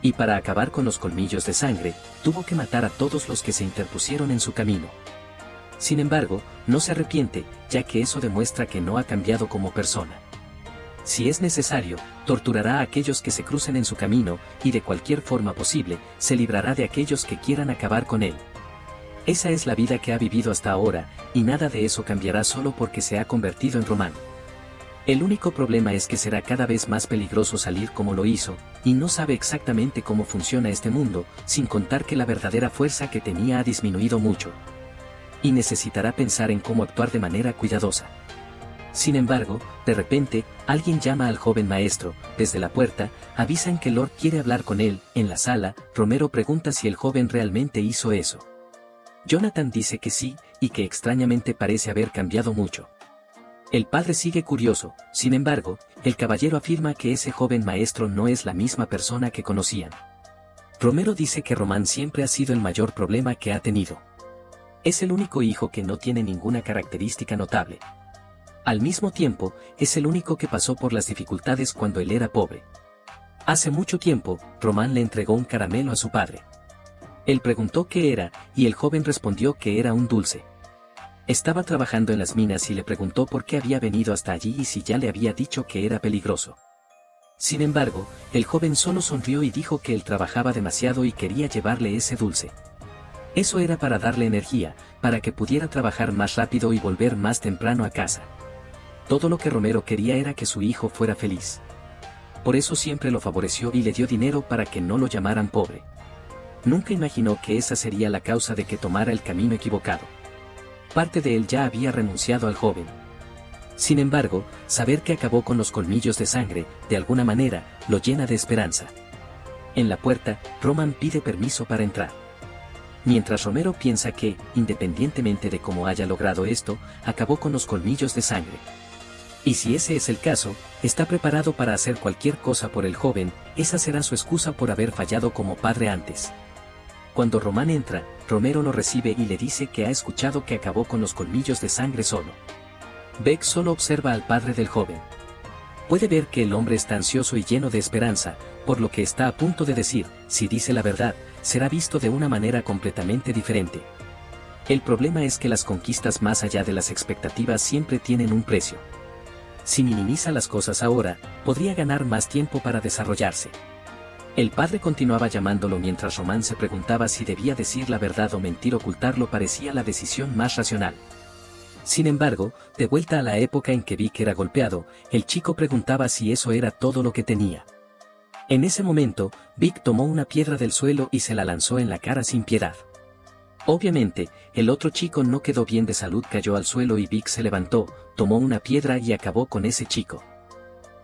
Y para acabar con los colmillos de sangre, tuvo que matar a todos los que se interpusieron en su camino. Sin embargo, no se arrepiente, ya que eso demuestra que no ha cambiado como persona. Si es necesario, torturará a aquellos que se crucen en su camino, y de cualquier forma posible, se librará de aquellos que quieran acabar con él. Esa es la vida que ha vivido hasta ahora, y nada de eso cambiará solo porque se ha convertido en Roman. El único problema es que será cada vez más peligroso salir como lo hizo, y no sabe exactamente cómo funciona este mundo, sin contar que la verdadera fuerza que tenía ha disminuido mucho. Y necesitará pensar en cómo actuar de manera cuidadosa. Sin embargo, de repente, alguien llama al joven maestro. Desde la puerta, avisan que Lord quiere hablar con él. En la sala, Romero pregunta si el joven realmente hizo eso. Jonathan dice que sí, y que extrañamente parece haber cambiado mucho. El padre sigue curioso, sin embargo, el caballero afirma que ese joven maestro no es la misma persona que conocían. Romero dice que Roman siempre ha sido el mayor problema que ha tenido. Es el único hijo que no tiene ninguna característica notable. Al mismo tiempo, es el único que pasó por las dificultades cuando él era pobre. Hace mucho tiempo, Roman le entregó un caramelo a su padre. Él preguntó qué era, y el joven respondió que era un dulce. Estaba trabajando en las minas y le preguntó por qué había venido hasta allí y si ya le había dicho que era peligroso. Sin embargo, el joven solo sonrió y dijo que él trabajaba demasiado y quería llevarle ese dulce. Eso era para darle energía, para que pudiera trabajar más rápido y volver más temprano a casa. Todo lo que Romero quería era que su hijo fuera feliz. Por eso siempre lo favoreció y le dio dinero para que no lo llamaran pobre. Nunca imaginó que esa sería la causa de que tomara el camino equivocado. Parte de él ya había renunciado al joven. Sin embargo, saber que acabó con los colmillos de sangre, de alguna manera, lo llena de esperanza. En la puerta, Roman pide permiso para entrar. Mientras Romero piensa que, independientemente de cómo haya logrado esto, acabó con los colmillos de sangre. Y si ese es el caso, está preparado para hacer cualquier cosa por el joven, esa será su excusa por haber fallado como padre antes. Cuando Román entra, Romero lo recibe y le dice que ha escuchado que acabó con los colmillos de sangre solo. Beck solo observa al padre del joven. Puede ver que el hombre está ansioso y lleno de esperanza, por lo que está a punto de decir, si dice la verdad, será visto de una manera completamente diferente. El problema es que las conquistas más allá de las expectativas siempre tienen un precio. Si minimiza las cosas ahora, podría ganar más tiempo para desarrollarse. El padre continuaba llamándolo mientras Román se preguntaba si debía decir la verdad o mentir. Ocultarlo parecía la decisión más racional. Sin embargo, de vuelta a la época en que Vic era golpeado, el chico preguntaba si eso era todo lo que tenía. En ese momento, Vic tomó una piedra del suelo y se la lanzó en la cara sin piedad. Obviamente, el otro chico no quedó bien de salud, cayó al suelo y Vic se levantó, tomó una piedra y acabó con ese chico.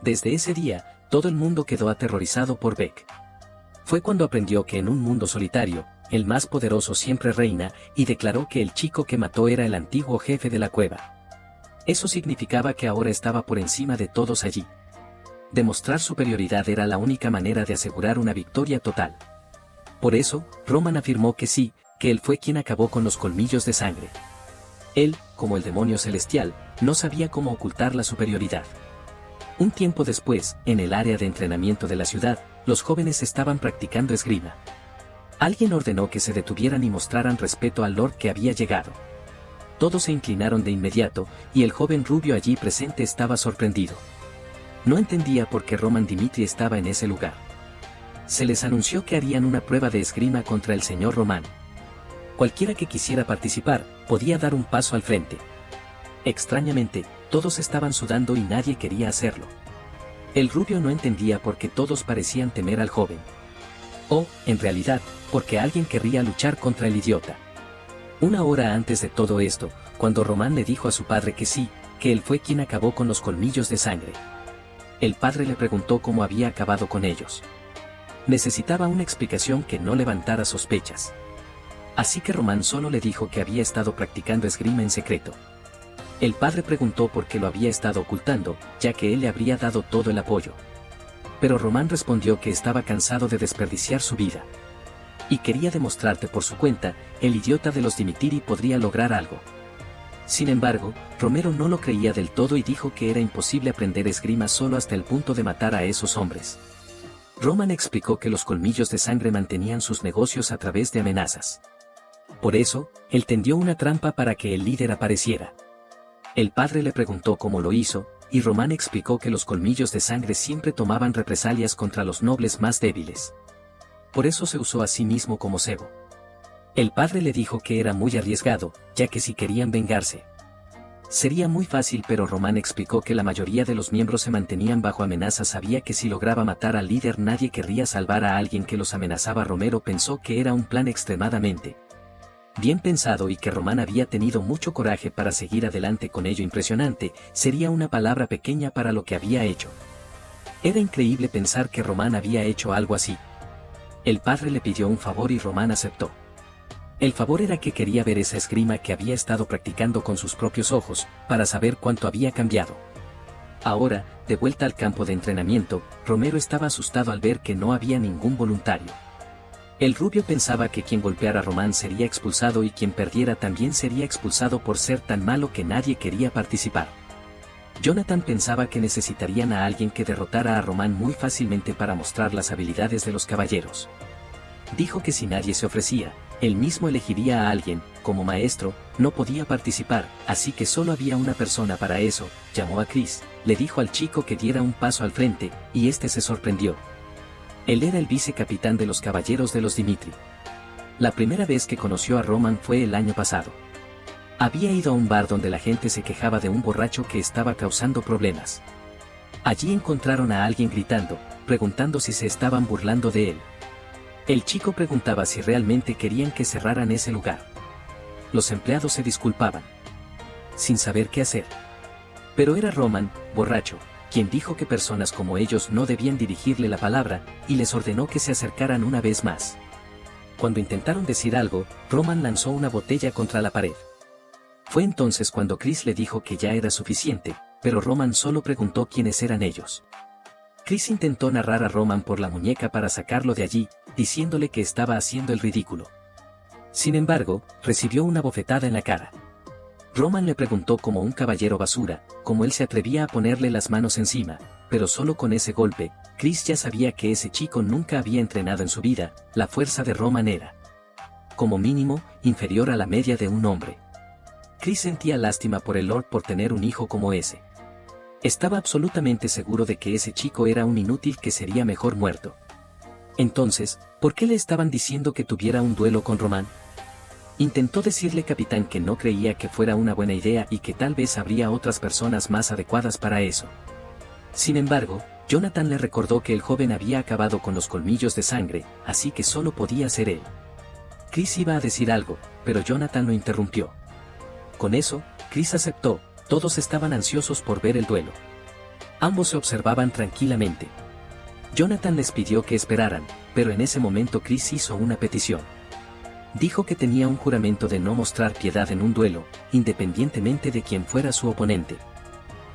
Desde ese día, todo el mundo quedó aterrorizado por Beck. Fue cuando aprendió que en un mundo solitario, el más poderoso siempre reina, y declaró que el chico que mató era el antiguo jefe de la cueva. Eso significaba que ahora estaba por encima de todos allí. Demostrar superioridad era la única manera de asegurar una victoria total. Por eso, Roman afirmó que sí, que él fue quien acabó con los colmillos de sangre. Él, como el demonio celestial, no sabía cómo ocultar la superioridad. Un tiempo después, en el área de entrenamiento de la ciudad, los jóvenes estaban practicando esgrima. Alguien ordenó que se detuvieran y mostraran respeto al lord que había llegado. Todos se inclinaron de inmediato, y el joven rubio allí presente estaba sorprendido. No entendía por qué Roman Dimitri estaba en ese lugar. Se les anunció que harían una prueba de esgrima contra el señor Román. Cualquiera que quisiera participar, podía dar un paso al frente. Extrañamente, todos estaban sudando y nadie quería hacerlo. El rubio no entendía por qué todos parecían temer al joven. O, en realidad, porque alguien querría luchar contra el idiota. Una hora antes de todo esto, cuando Román le dijo a su padre que sí, que él fue quien acabó con los colmillos de sangre. El padre le preguntó cómo había acabado con ellos. Necesitaba una explicación que no levantara sospechas. Así que Román solo le dijo que había estado practicando esgrima en secreto. El padre preguntó por qué lo había estado ocultando, ya que él le habría dado todo el apoyo. Pero Román respondió que estaba cansado de desperdiciar su vida. Y quería demostrarte por su cuenta, el idiota de los Dimitri podría lograr algo. Sin embargo, Romero no lo creía del todo y dijo que era imposible aprender esgrima solo hasta el punto de matar a esos hombres. Roman explicó que los colmillos de sangre mantenían sus negocios a través de amenazas. Por eso, él tendió una trampa para que el líder apareciera. El padre le preguntó cómo lo hizo, y Román explicó que los colmillos de sangre siempre tomaban represalias contra los nobles más débiles. Por eso se usó a sí mismo como cebo. El padre le dijo que era muy arriesgado, ya que si querían vengarse, sería muy fácil, pero Román explicó que la mayoría de los miembros se mantenían bajo amenaza. Sabía que si lograba matar al líder nadie querría salvar a alguien que los amenazaba. Romero pensó que era un plan extremadamente bien pensado y que Román había tenido mucho coraje para seguir adelante con ello. Impresionante, sería una palabra pequeña para lo que había hecho. Era increíble pensar que Román había hecho algo así. El padre le pidió un favor y Román aceptó. El favor era que quería ver esa esgrima que había estado practicando con sus propios ojos, para saber cuánto había cambiado. Ahora, de vuelta al campo de entrenamiento, Romero estaba asustado al ver que no había ningún voluntario. El rubio pensaba que quien golpeara a Román sería expulsado y quien perdiera también sería expulsado por ser tan malo que nadie quería participar. Jonathan pensaba que necesitarían a alguien que derrotara a Román muy fácilmente para mostrar las habilidades de los caballeros. Dijo que si nadie se ofrecía, él mismo elegiría a alguien. Como maestro, no podía participar, así que solo había una persona para eso. Llamó a Chris, le dijo al chico que diera un paso al frente, y este se sorprendió. Él era el vicecapitán de los caballeros de los Dimitri. La primera vez que conoció a Roman fue el año pasado. Había ido a un bar donde la gente se quejaba de un borracho que estaba causando problemas. Allí encontraron a alguien gritando, preguntando si se estaban burlando de él. El chico preguntaba si realmente querían que cerraran ese lugar. Los empleados se disculpaban, sin saber qué hacer. Pero era Roman, borracho, quien dijo que personas como ellos no debían dirigirle la palabra, y les ordenó que se acercaran una vez más. Cuando intentaron decir algo, Roman lanzó una botella contra la pared. Fue entonces cuando Chris le dijo que ya era suficiente, pero Roman solo preguntó quiénes eran ellos. Chris intentó narrar a Roman por la muñeca para sacarlo de allí, diciéndole que estaba haciendo el ridículo. Sin embargo, recibió una bofetada en la cara. Roman le preguntó como un caballero basura, cómo él se atrevía a ponerle las manos encima, pero solo con ese golpe, Chris ya sabía que ese chico nunca había entrenado en su vida. La fuerza de Roman era, como mínimo, inferior a la media de un hombre. Chris sentía lástima por el Lord por tener un hijo como ese. Estaba absolutamente seguro de que ese chico era un inútil que sería mejor muerto. Entonces, ¿por qué le estaban diciendo que tuviera un duelo con Roman? Intentó decirle Capitán que no creía que fuera una buena idea y que tal vez habría otras personas más adecuadas para eso. Sin embargo, Jonathan le recordó que el joven había acabado con los colmillos de sangre, así que solo podía ser él. Chris iba a decir algo, pero Jonathan lo interrumpió. Con eso, Chris aceptó. Todos estaban ansiosos por ver el duelo. Ambos se observaban tranquilamente. Jonathan les pidió que esperaran, pero en ese momento Chris hizo una petición. Dijo que tenía un juramento de no mostrar piedad en un duelo, independientemente de quién fuera su oponente.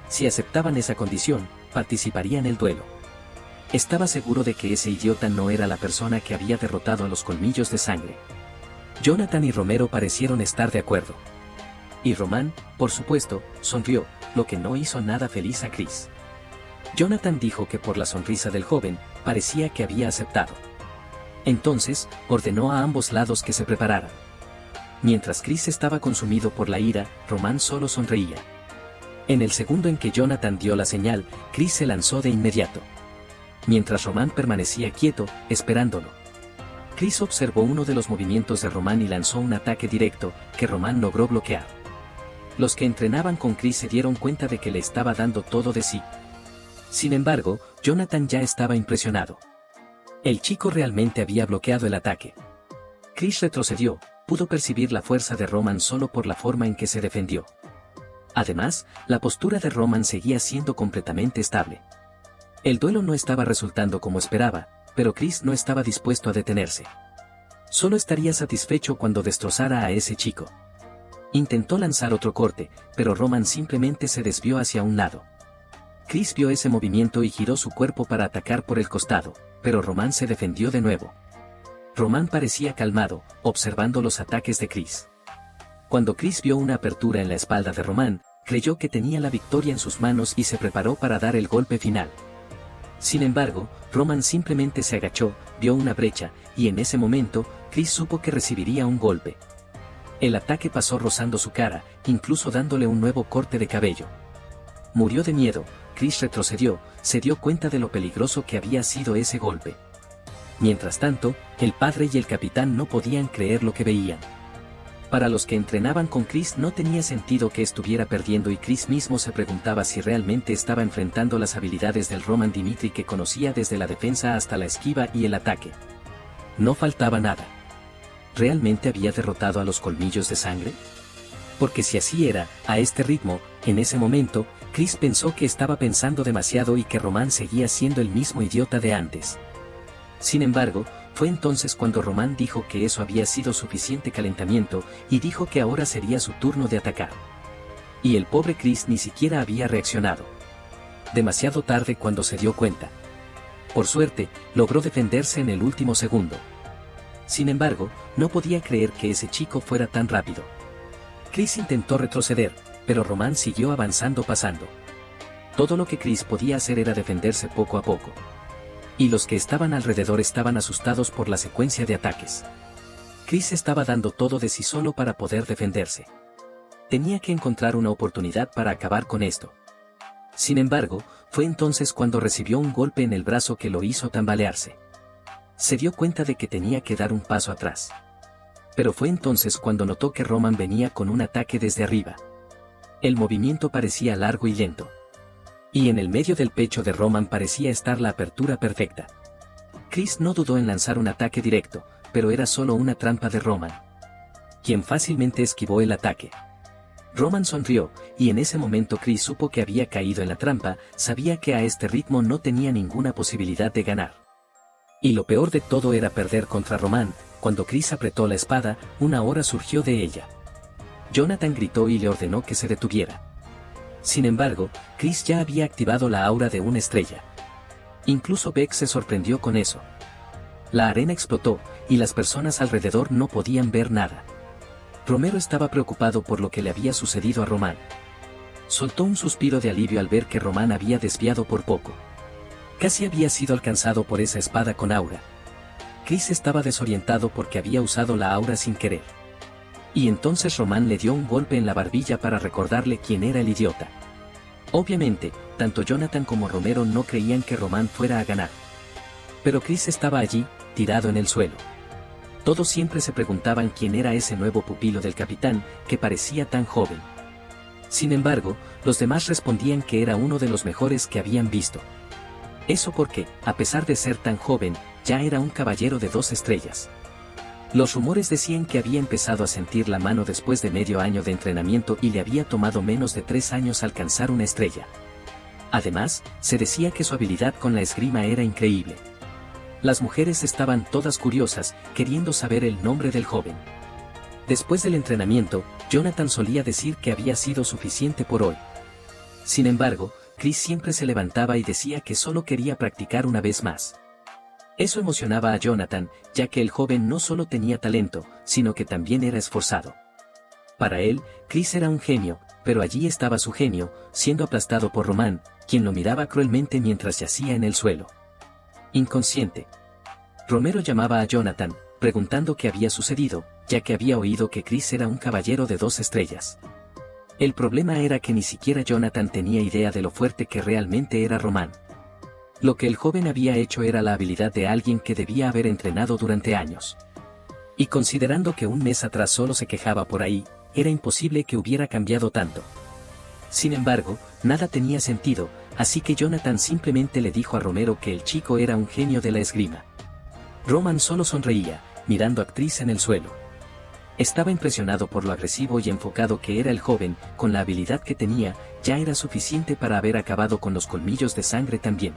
Si aceptaban esa condición, participarían en el duelo. Estaba seguro de que ese idiota no era la persona que había derrotado a los colmillos de sangre. Jonathan y Romero parecieron estar de acuerdo. Y Roman, por supuesto, sonrió, lo que no hizo nada feliz a Chris. Jonathan dijo que por la sonrisa del joven, parecía que había aceptado. Entonces, ordenó a ambos lados que se prepararan. Mientras Chris estaba consumido por la ira, Roman solo sonreía. En el segundo en que Jonathan dio la señal, Chris se lanzó de inmediato. Mientras Roman permanecía quieto, esperándolo. Chris observó uno de los movimientos de Roman y lanzó un ataque directo, que Roman logró bloquear. Los que entrenaban con Chris se dieron cuenta de que le estaba dando todo de sí. Sin embargo, Jonathan ya estaba impresionado. El chico realmente había bloqueado el ataque. Chris retrocedió, pudo percibir la fuerza de Roman solo por la forma en que se defendió. Además, la postura de Roman seguía siendo completamente estable. El duelo no estaba resultando como esperaba, pero Chris no estaba dispuesto a detenerse. Solo estaría satisfecho cuando destrozara a ese chico. Intentó lanzar otro corte, pero Roman simplemente se desvió hacia un lado. Chris vio ese movimiento y giró su cuerpo para atacar por el costado, pero Roman se defendió de nuevo. Roman parecía calmado, observando los ataques de Chris. Cuando Chris vio una apertura en la espalda de Roman, creyó que tenía la victoria en sus manos y se preparó para dar el golpe final. Sin embargo, Roman simplemente se agachó, vio una brecha, y en ese momento, Chris supo que recibiría un golpe. El ataque pasó rozando su cara, incluso dándole un nuevo corte de cabello. Murió de miedo. Chris retrocedió, se dio cuenta de lo peligroso que había sido ese golpe. Mientras tanto, el padre y el capitán no podían creer lo que veían. Para los que entrenaban con Chris no tenía sentido que estuviera perdiendo y Chris mismo se preguntaba si realmente estaba enfrentando las habilidades del Roman Dimitri que conocía desde la defensa hasta la esquiva y el ataque. No faltaba nada. ¿Realmente había derrotado a los colmillos de sangre? Porque si así era, a este ritmo, en ese momento, Chris pensó que estaba pensando demasiado y que Roman seguía siendo el mismo idiota de antes. Sin embargo, fue entonces cuando Roman dijo que eso había sido suficiente calentamiento, y dijo que ahora sería su turno de atacar. Y el pobre Chris ni siquiera había reaccionado. Demasiado tarde cuando se dio cuenta. Por suerte, logró defenderse en el último segundo. Sin embargo, no podía creer que ese chico fuera tan rápido. Chris intentó retroceder, pero Roman siguió avanzando pasando. Todo lo que Chris podía hacer era defenderse poco a poco. Y los que estaban alrededor estaban asustados por la secuencia de ataques. Chris estaba dando todo de sí solo para poder defenderse. Tenía que encontrar una oportunidad para acabar con esto. Sin embargo, fue entonces cuando recibió un golpe en el brazo que lo hizo tambalearse. Se dio cuenta de que tenía que dar un paso atrás. Pero fue entonces cuando notó que Roman venía con un ataque desde arriba. El movimiento parecía largo y lento. Y en el medio del pecho de Roman parecía estar la apertura perfecta. Chris no dudó en lanzar un ataque directo, pero era solo una trampa de Roman, quien fácilmente esquivó el ataque. Roman sonrió, y en ese momento Chris supo que había caído en la trampa, sabía que a este ritmo no tenía ninguna posibilidad de ganar. Y lo peor de todo era perder contra Roman. Cuando Chris apretó la espada, una hora surgió de ella. Jonathan gritó y le ordenó que se detuviera. Sin embargo, Chris ya había activado la aura de una estrella. Incluso Beck se sorprendió con eso. La arena explotó, y las personas alrededor no podían ver nada. Romero estaba preocupado por lo que le había sucedido a Román. Soltó un suspiro de alivio al ver que Román había desviado por poco. Casi había sido alcanzado por esa espada con aura. Chris estaba desorientado porque había usado la aura sin querer. Y entonces Román le dio un golpe en la barbilla para recordarle quién era el idiota. Obviamente, tanto Jonathan como Romero no creían que Román fuera a ganar. Pero Chris estaba allí, tirado en el suelo. Todos siempre se preguntaban quién era ese nuevo pupilo del capitán, que parecía tan joven. Sin embargo, los demás respondían que era uno de los mejores que habían visto. Eso porque, a pesar de ser tan joven, ya era un caballero de 2 estrellas. Los rumores decían que había empezado a sentir la mano después de medio año de entrenamiento y le había tomado menos de 3 años alcanzar una estrella. Además, se decía que su habilidad con la esgrima era increíble. Las mujeres estaban todas curiosas, queriendo saber el nombre del joven. Después del entrenamiento, Jonathan solía decir que había sido suficiente por hoy. Sin embargo, Chris siempre se levantaba y decía que solo quería practicar una vez más. Eso emocionaba a Jonathan, ya que el joven no solo tenía talento, sino que también era esforzado. Para él, Chris era un genio, pero allí estaba su genio, siendo aplastado por Román, quien lo miraba cruelmente mientras yacía en el suelo. Inconsciente. Romero llamaba a Jonathan, preguntando qué había sucedido, ya que había oído que Chris era un caballero de 2 estrellas. El problema era que ni siquiera Jonathan tenía idea de lo fuerte que realmente era Román. Lo que el joven había hecho era la habilidad de alguien que debía haber entrenado durante años. Y considerando que un mes atrás solo se quejaba por ahí, era imposible que hubiera cambiado tanto. Sin embargo, nada tenía sentido, así que Jonathan simplemente le dijo a Romero que el chico era un genio de la esgrima. Román solo sonreía, mirando a Chris en el suelo. Estaba impresionado por lo agresivo y enfocado que era el joven, con la habilidad que tenía, ya era suficiente para haber acabado con los colmillos de sangre también.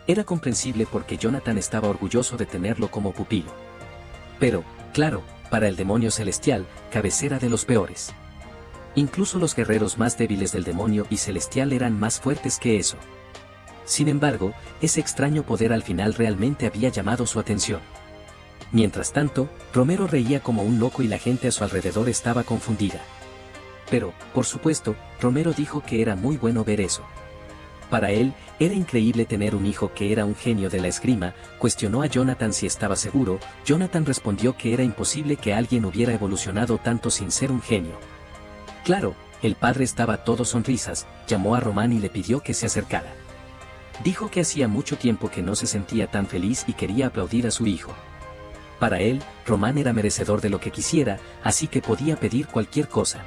Era comprensible porque Jonathan estaba orgulloso de tenerlo como pupilo. Pero, claro, para el demonio celestial, cabecera de los peores. Incluso los guerreros más débiles del demonio y celestial eran más fuertes que eso. Sin embargo, ese extraño poder al final realmente había llamado su atención. Mientras tanto, Romero reía como un loco y la gente a su alrededor estaba confundida. Pero, por supuesto, Romero dijo que era muy bueno ver eso. Para él, era increíble tener un hijo que era un genio de la esgrima. Cuestionó a Jonathan si estaba seguro. Jonathan respondió que era imposible que alguien hubiera evolucionado tanto sin ser un genio. Claro, el padre estaba todo sonrisas, llamó a Román y le pidió que se acercara. Dijo que hacía mucho tiempo que no se sentía tan feliz y quería aplaudir a su hijo. Para él, Román era merecedor de lo que quisiera, así que podía pedir cualquier cosa.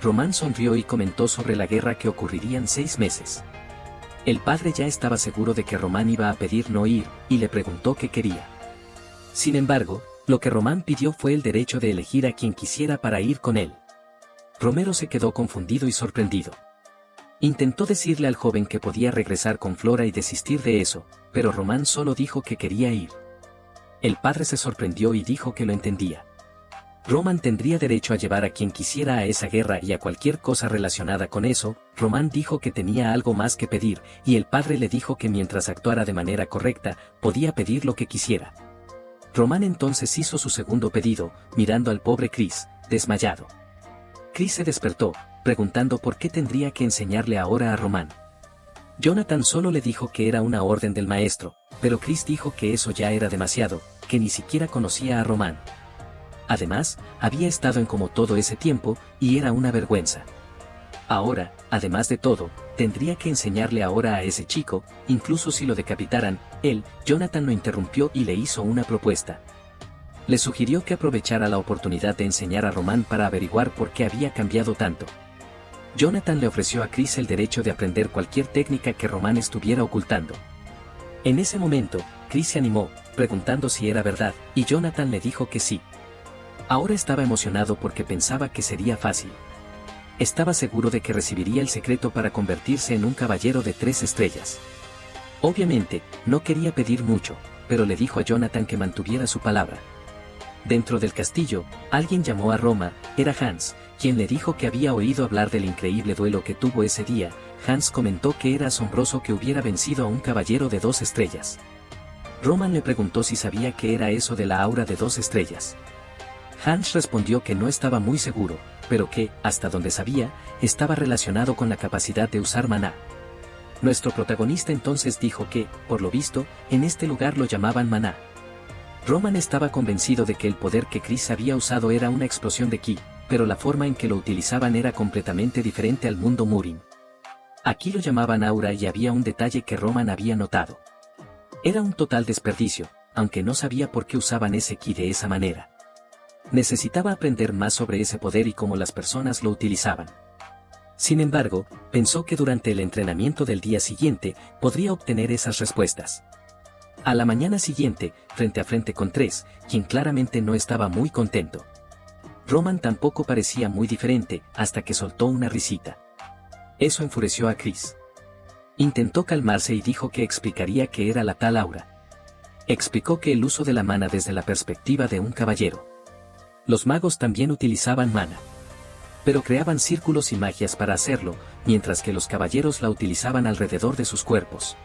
Román sonrió y comentó sobre la guerra que ocurriría en 6 meses. El padre ya estaba seguro de que Román iba a pedir no ir, y le preguntó qué quería. Sin embargo, lo que Román pidió fue el derecho de elegir a quien quisiera para ir con él. Romero se quedó confundido y sorprendido. Intentó decirle al joven que podía regresar con Flora y desistir de eso, pero Román solo dijo que quería ir. El padre se sorprendió y dijo que lo entendía. Román tendría derecho a llevar a quien quisiera a esa guerra y a cualquier cosa relacionada con eso. Román dijo que tenía algo más que pedir, y el padre le dijo que mientras actuara de manera correcta, podía pedir lo que quisiera. Román entonces hizo su segundo pedido, mirando al pobre Chris, desmayado. Chris se despertó, preguntando por qué tendría que enseñarle ahora a Román. Jonathan solo le dijo que era una orden del maestro, pero Chris dijo que eso ya era demasiado, que ni siquiera conocía a Román. Además, había estado en coma todo ese tiempo, y era una vergüenza. Ahora, además de todo, tendría que enseñarle ahora a ese chico, incluso si lo decapitaran. Jonathan lo interrumpió y le hizo una propuesta. Le sugirió que aprovechara la oportunidad de enseñar a Román para averiguar por qué había cambiado tanto. Jonathan le ofreció a Chris el derecho de aprender cualquier técnica que Román estuviera ocultando. En ese momento, Chris se animó, preguntando si era verdad, y Jonathan le dijo que sí. Ahora estaba emocionado porque pensaba que sería fácil. Estaba seguro de que recibiría el secreto para convertirse en un caballero de 3 estrellas. Obviamente, no quería pedir mucho, pero le dijo a Jonathan que mantuviera su palabra. Dentro del castillo, alguien llamó a Roma. Era Hans, quien le dijo que había oído hablar del increíble duelo que tuvo ese día. Hans comentó que era asombroso que hubiera vencido a un caballero de 2 estrellas. Roman le preguntó si sabía qué era eso de la aura de 2 estrellas. Hans respondió que no estaba muy seguro, pero que, hasta donde sabía, estaba relacionado con la capacidad de usar maná. Nuestro protagonista entonces dijo que, por lo visto, en este lugar lo llamaban maná. Roman estaba convencido de que el poder que Chris había usado era una explosión de ki, pero la forma en que lo utilizaban era completamente diferente al mundo Murin. Aquí lo llamaban aura y había un detalle que Roman había notado. Era un total desperdicio, aunque no sabía por qué usaban ese ki de esa manera. Necesitaba aprender más sobre ese poder y cómo las personas lo utilizaban. Sin embargo, pensó que durante el entrenamiento del día siguiente podría obtener esas respuestas. A la mañana siguiente, frente a frente con Tres, quien claramente no estaba muy contento. Roman tampoco parecía muy diferente, hasta que soltó una risita. Eso enfureció a Chris. Intentó calmarse y dijo que explicaría qué era la tal aura. Explicó que el uso de la mana desde la perspectiva de un caballero. Los magos también utilizaban mana. Pero creaban círculos y magias para hacerlo, mientras que los caballeros la utilizaban alrededor de sus cuerpos.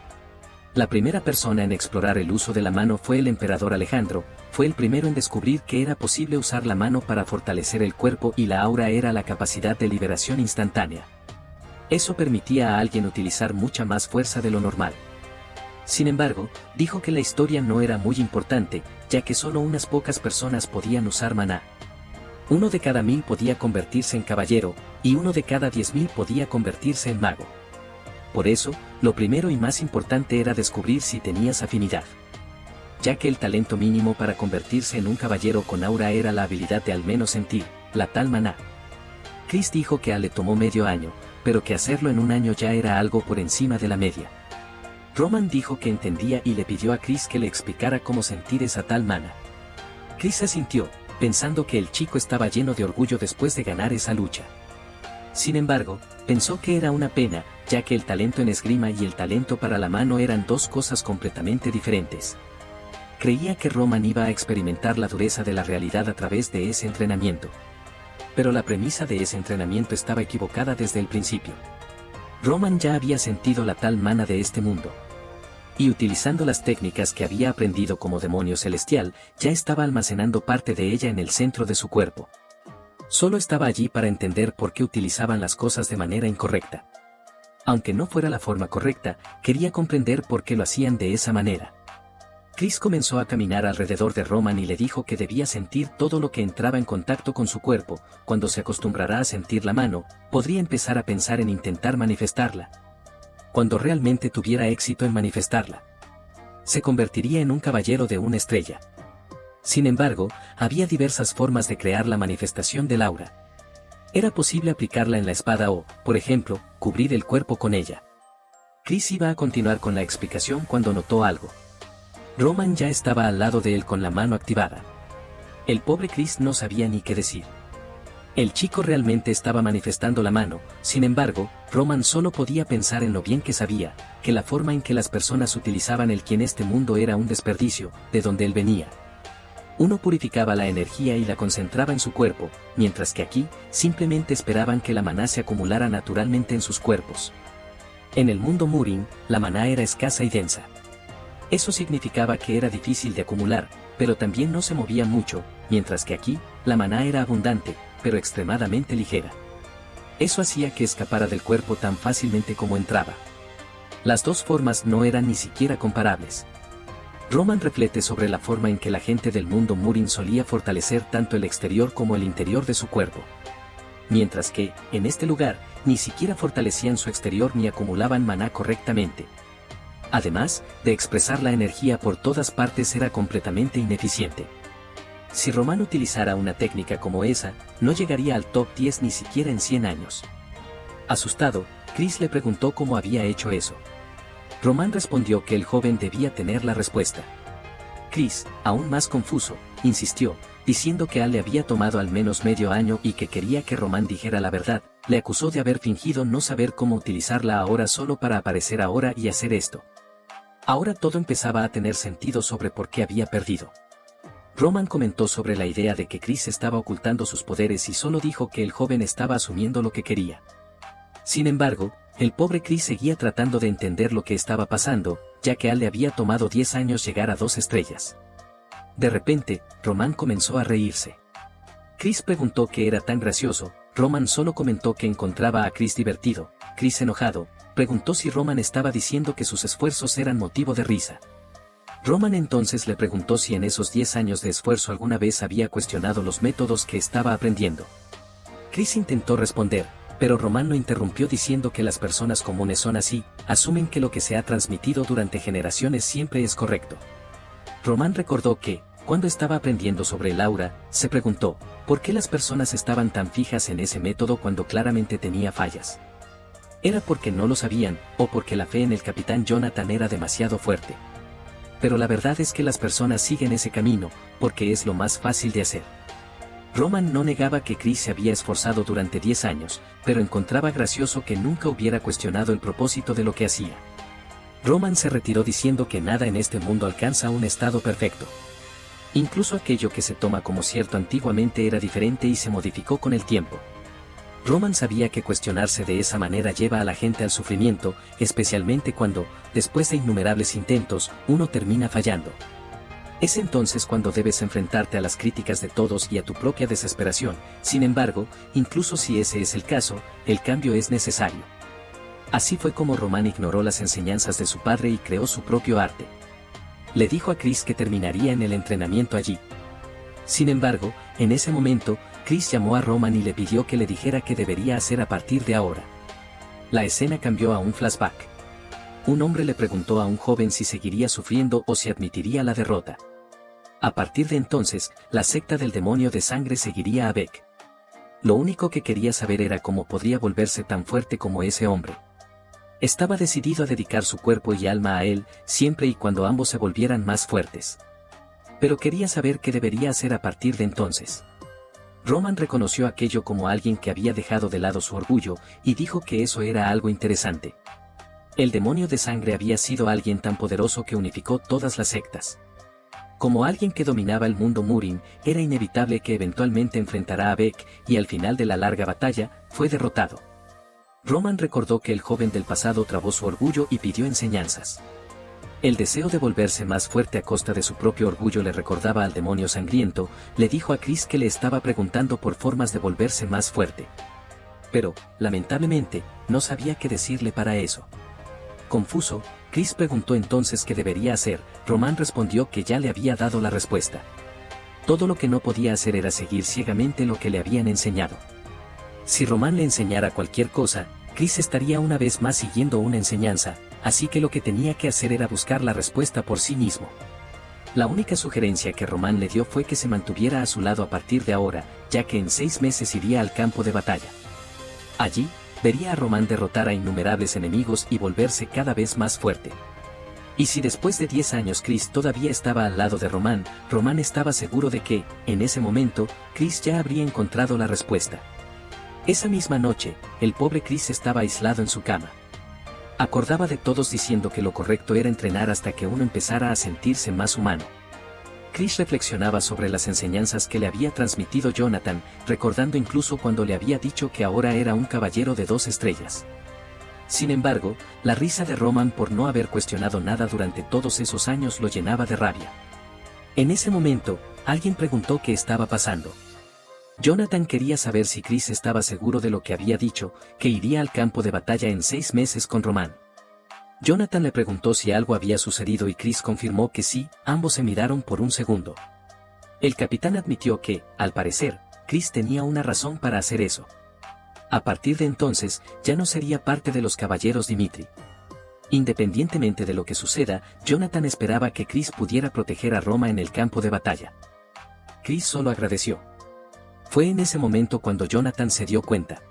La primera persona en explorar el uso de la mano fue el emperador Alejandro, fue el primero en descubrir que era posible usar la mano para fortalecer el cuerpo y la aura era la capacidad de liberación instantánea. Eso permitía a alguien utilizar mucha más fuerza de lo normal. Sin embargo, dijo que la historia no era muy importante, ya que solo unas pocas personas podían usar maná. 1 de cada 1000 podía convertirse en caballero, y 1 de cada 10.000 podía convertirse en mago. Por eso, lo primero y más importante era descubrir si tenías afinidad. Ya que el talento mínimo para convertirse en un caballero con aura era la habilidad de al menos sentir, la tal maná. Chris dijo que le tomó medio año, pero que hacerlo en un año ya era algo por encima de la media. Roman dijo que entendía y le pidió a Chris que le explicara cómo sentir esa tal mana. Chris asintió, pensando que el chico estaba lleno de orgullo después de ganar esa lucha. Sin embargo, pensó que era una pena, ya que el talento en esgrima y el talento para la mano eran dos cosas completamente diferentes. Creía que Roman iba a experimentar la dureza de la realidad a través de ese entrenamiento. Pero la premisa de ese entrenamiento estaba equivocada desde el principio. Roman ya había sentido la tal mana de este mundo. Y utilizando las técnicas que había aprendido como demonio celestial, ya estaba almacenando parte de ella en el centro de su cuerpo. Solo estaba allí para entender por qué utilizaban las cosas de manera incorrecta. Aunque no fuera la forma correcta, quería comprender por qué lo hacían de esa manera. Chris comenzó a caminar alrededor de Roman y le dijo que debía sentir todo lo que entraba en contacto con su cuerpo. Cuando se acostumbrará a sentir la mano, podría empezar a pensar en intentar manifestarla. Cuando realmente tuviera éxito en manifestarla, se convertiría en un caballero de 1 estrella. Sin embargo, había diversas formas de crear la manifestación del aura. Era posible aplicarla en la espada o, por ejemplo, cubrir el cuerpo con ella. Chris iba a continuar con la explicación cuando notó algo. Roman ya estaba al lado de él con la mano activada. El pobre Chris no sabía ni qué decir. El chico realmente estaba manifestando la mano, sin embargo, Roman solo podía pensar en lo bien que sabía, que la forma en que las personas utilizaban el ki en este mundo era un desperdicio, de donde él venía. Uno purificaba la energía y la concentraba en su cuerpo, mientras que aquí, simplemente esperaban que la maná se acumulara naturalmente en sus cuerpos. En el mundo Murin, la maná era escasa y densa. Eso significaba que era difícil de acumular, pero también no se movía mucho, mientras que aquí, la maná era abundante, pero extremadamente ligera. Eso hacía que escapara del cuerpo tan fácilmente como entraba. Las dos formas no eran ni siquiera comparables. Roman reflete sobre la forma en que la gente del mundo Murin solía fortalecer tanto el exterior como el interior de su cuerpo. Mientras que, en este lugar, ni siquiera fortalecían su exterior ni acumulaban maná correctamente. Además, de expresar la energía por todas partes era completamente ineficiente. Si Roman utilizara una técnica como esa, no llegaría al top 10 ni siquiera en 100 años. Asustado, Chris le preguntó cómo había hecho eso. Roman respondió que el joven debía tener la respuesta. Chris, aún más confuso, insistió, diciendo que le había tomado al menos medio año y que quería que Roman dijera la verdad. Le acusó de haber fingido no saber cómo utilizarla ahora solo para aparecer ahora y hacer esto. Ahora todo empezaba a tener sentido sobre por qué había perdido. Roman comentó sobre la idea de que Chris estaba ocultando sus poderes y solo dijo que el joven estaba asumiendo lo que quería. Sin embargo, el pobre Chris seguía tratando de entender lo que estaba pasando, ya que le había tomado 10 años llegar a 2 estrellas. De repente, Roman comenzó a reírse. Chris preguntó qué era tan gracioso. Roman solo comentó que encontraba a Chris divertido. Chris, enojado, preguntó si Roman estaba diciendo que sus esfuerzos eran motivo de risa. Roman entonces le preguntó si en esos 10 años de esfuerzo alguna vez había cuestionado los métodos que estaba aprendiendo. Chris intentó responder, pero Roman lo interrumpió diciendo que las personas comunes son así, asumen que lo que se ha transmitido durante generaciones siempre es correcto. Roman recordó que, cuando estaba aprendiendo sobre el aura, se preguntó, ¿por qué las personas estaban tan fijas en ese método cuando claramente tenía fallas? ¿Era porque no lo sabían, o porque la fe en el capitán Jonathan era demasiado fuerte? Pero la verdad es que las personas siguen ese camino, porque es lo más fácil de hacer. Roman no negaba que Chris se había esforzado durante 10 años, pero encontraba gracioso que nunca hubiera cuestionado el propósito de lo que hacía. Roman se retiró diciendo que nada en este mundo alcanza un estado perfecto. Incluso aquello que se toma como cierto antiguamente era diferente y se modificó con el tiempo. Roman sabía que cuestionarse de esa manera lleva a la gente al sufrimiento, especialmente cuando, después de innumerables intentos, uno termina fallando. Es entonces cuando debes enfrentarte a las críticas de todos y a tu propia desesperación. Sin embargo, incluso si ese es el caso, el cambio es necesario. Así fue como Roman ignoró las enseñanzas de su padre y creó su propio arte. Le dijo a Chris que terminaría en el entrenamiento allí. Sin embargo, en ese momento, Chris llamó a Roman y le pidió que le dijera qué debería hacer a partir de ahora. La escena cambió a un flashback. Un hombre le preguntó a un joven si seguiría sufriendo o si admitiría la derrota. A partir de entonces, la secta del demonio de sangre seguiría a Beck. Lo único que quería saber era cómo podría volverse tan fuerte como ese hombre. Estaba decidido a dedicar su cuerpo y alma a él, siempre y cuando ambos se volvieran más fuertes. Pero quería saber qué debería hacer a partir de entonces. Roman reconoció aquello como alguien que había dejado de lado su orgullo, y dijo que eso era algo interesante. El demonio de sangre había sido alguien tan poderoso que unificó todas las sectas. Como alguien que dominaba el mundo Murin, era inevitable que eventualmente enfrentara a Beck, y al final de la larga batalla, fue derrotado. Roman recordó que el joven del pasado trabó su orgullo y pidió enseñanzas. El deseo de volverse más fuerte a costa de su propio orgullo le recordaba al demonio sangriento. Le dijo a Chris que le estaba preguntando por formas de volverse más fuerte. Pero, lamentablemente, no sabía qué decirle para eso. Confuso, Chris preguntó entonces qué debería hacer. Roman respondió que ya le había dado la respuesta. Todo lo que no podía hacer era seguir ciegamente lo que le habían enseñado. Si Roman le enseñara cualquier cosa, Chris estaría una vez más siguiendo una enseñanza, así que lo que tenía que hacer era buscar la respuesta por sí mismo. La única sugerencia que Roman le dio fue que se mantuviera a su lado a partir de ahora, ya que en 6 meses iría al campo de batalla. Allí, vería a Roman derrotar a innumerables enemigos y volverse cada vez más fuerte. Y si después de 10 años Chris todavía estaba al lado de Roman, Roman estaba seguro de que, en ese momento, Chris ya habría encontrado la respuesta. Esa misma noche, el pobre Chris estaba aislado en su cama. Acordaba de todos diciendo que lo correcto era entrenar hasta que uno empezara a sentirse más humano. Chris reflexionaba sobre las enseñanzas que le había transmitido Jonathan, recordando incluso cuando le había dicho que ahora era un caballero de 2 estrellas. Sin embargo, la risa de Roman por no haber cuestionado nada durante todos esos años lo llenaba de rabia. En ese momento, alguien preguntó qué estaba pasando. Jonathan quería saber si Chris estaba seguro de lo que había dicho, que iría al campo de batalla en 6 meses con Roman. Jonathan le preguntó si algo había sucedido y Chris confirmó que sí. Ambos se miraron por un segundo. El capitán admitió que, al parecer, Chris tenía una razón para hacer eso. A partir de entonces, ya no sería parte de los caballeros Dimitri. Independientemente de lo que suceda, Jonathan esperaba que Chris pudiera proteger a Roma en el campo de batalla. Chris solo agradeció. Fue en ese momento cuando Jonathan se dio cuenta.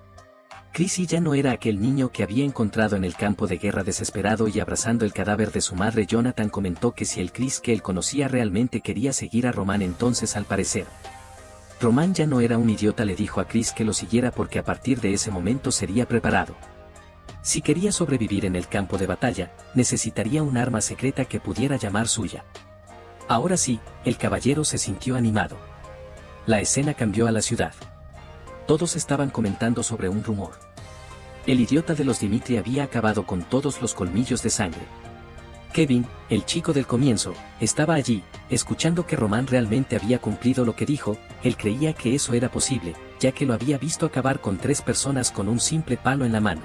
Chris ya no era aquel niño que había encontrado en el campo de guerra desesperado y abrazando el cadáver de su madre. Jonathan comentó que si el Chris que él conocía realmente quería seguir a Roman, entonces al parecer Roman ya no era un idiota. Le dijo a Chris que lo siguiera porque a partir de ese momento sería preparado. Si quería sobrevivir en el campo de batalla, necesitaría un arma secreta que pudiera llamar suya. Ahora sí, el caballero se sintió animado. La escena cambió a la ciudad. Todos estaban comentando sobre un rumor. El idiota de los Dimitri había acabado con todos los colmillos de sangre. Kevin, el chico del comienzo, estaba allí, escuchando que Román realmente había cumplido lo que dijo. Él creía que eso era posible, ya que lo había visto acabar con 3 personas con un simple palo en la mano.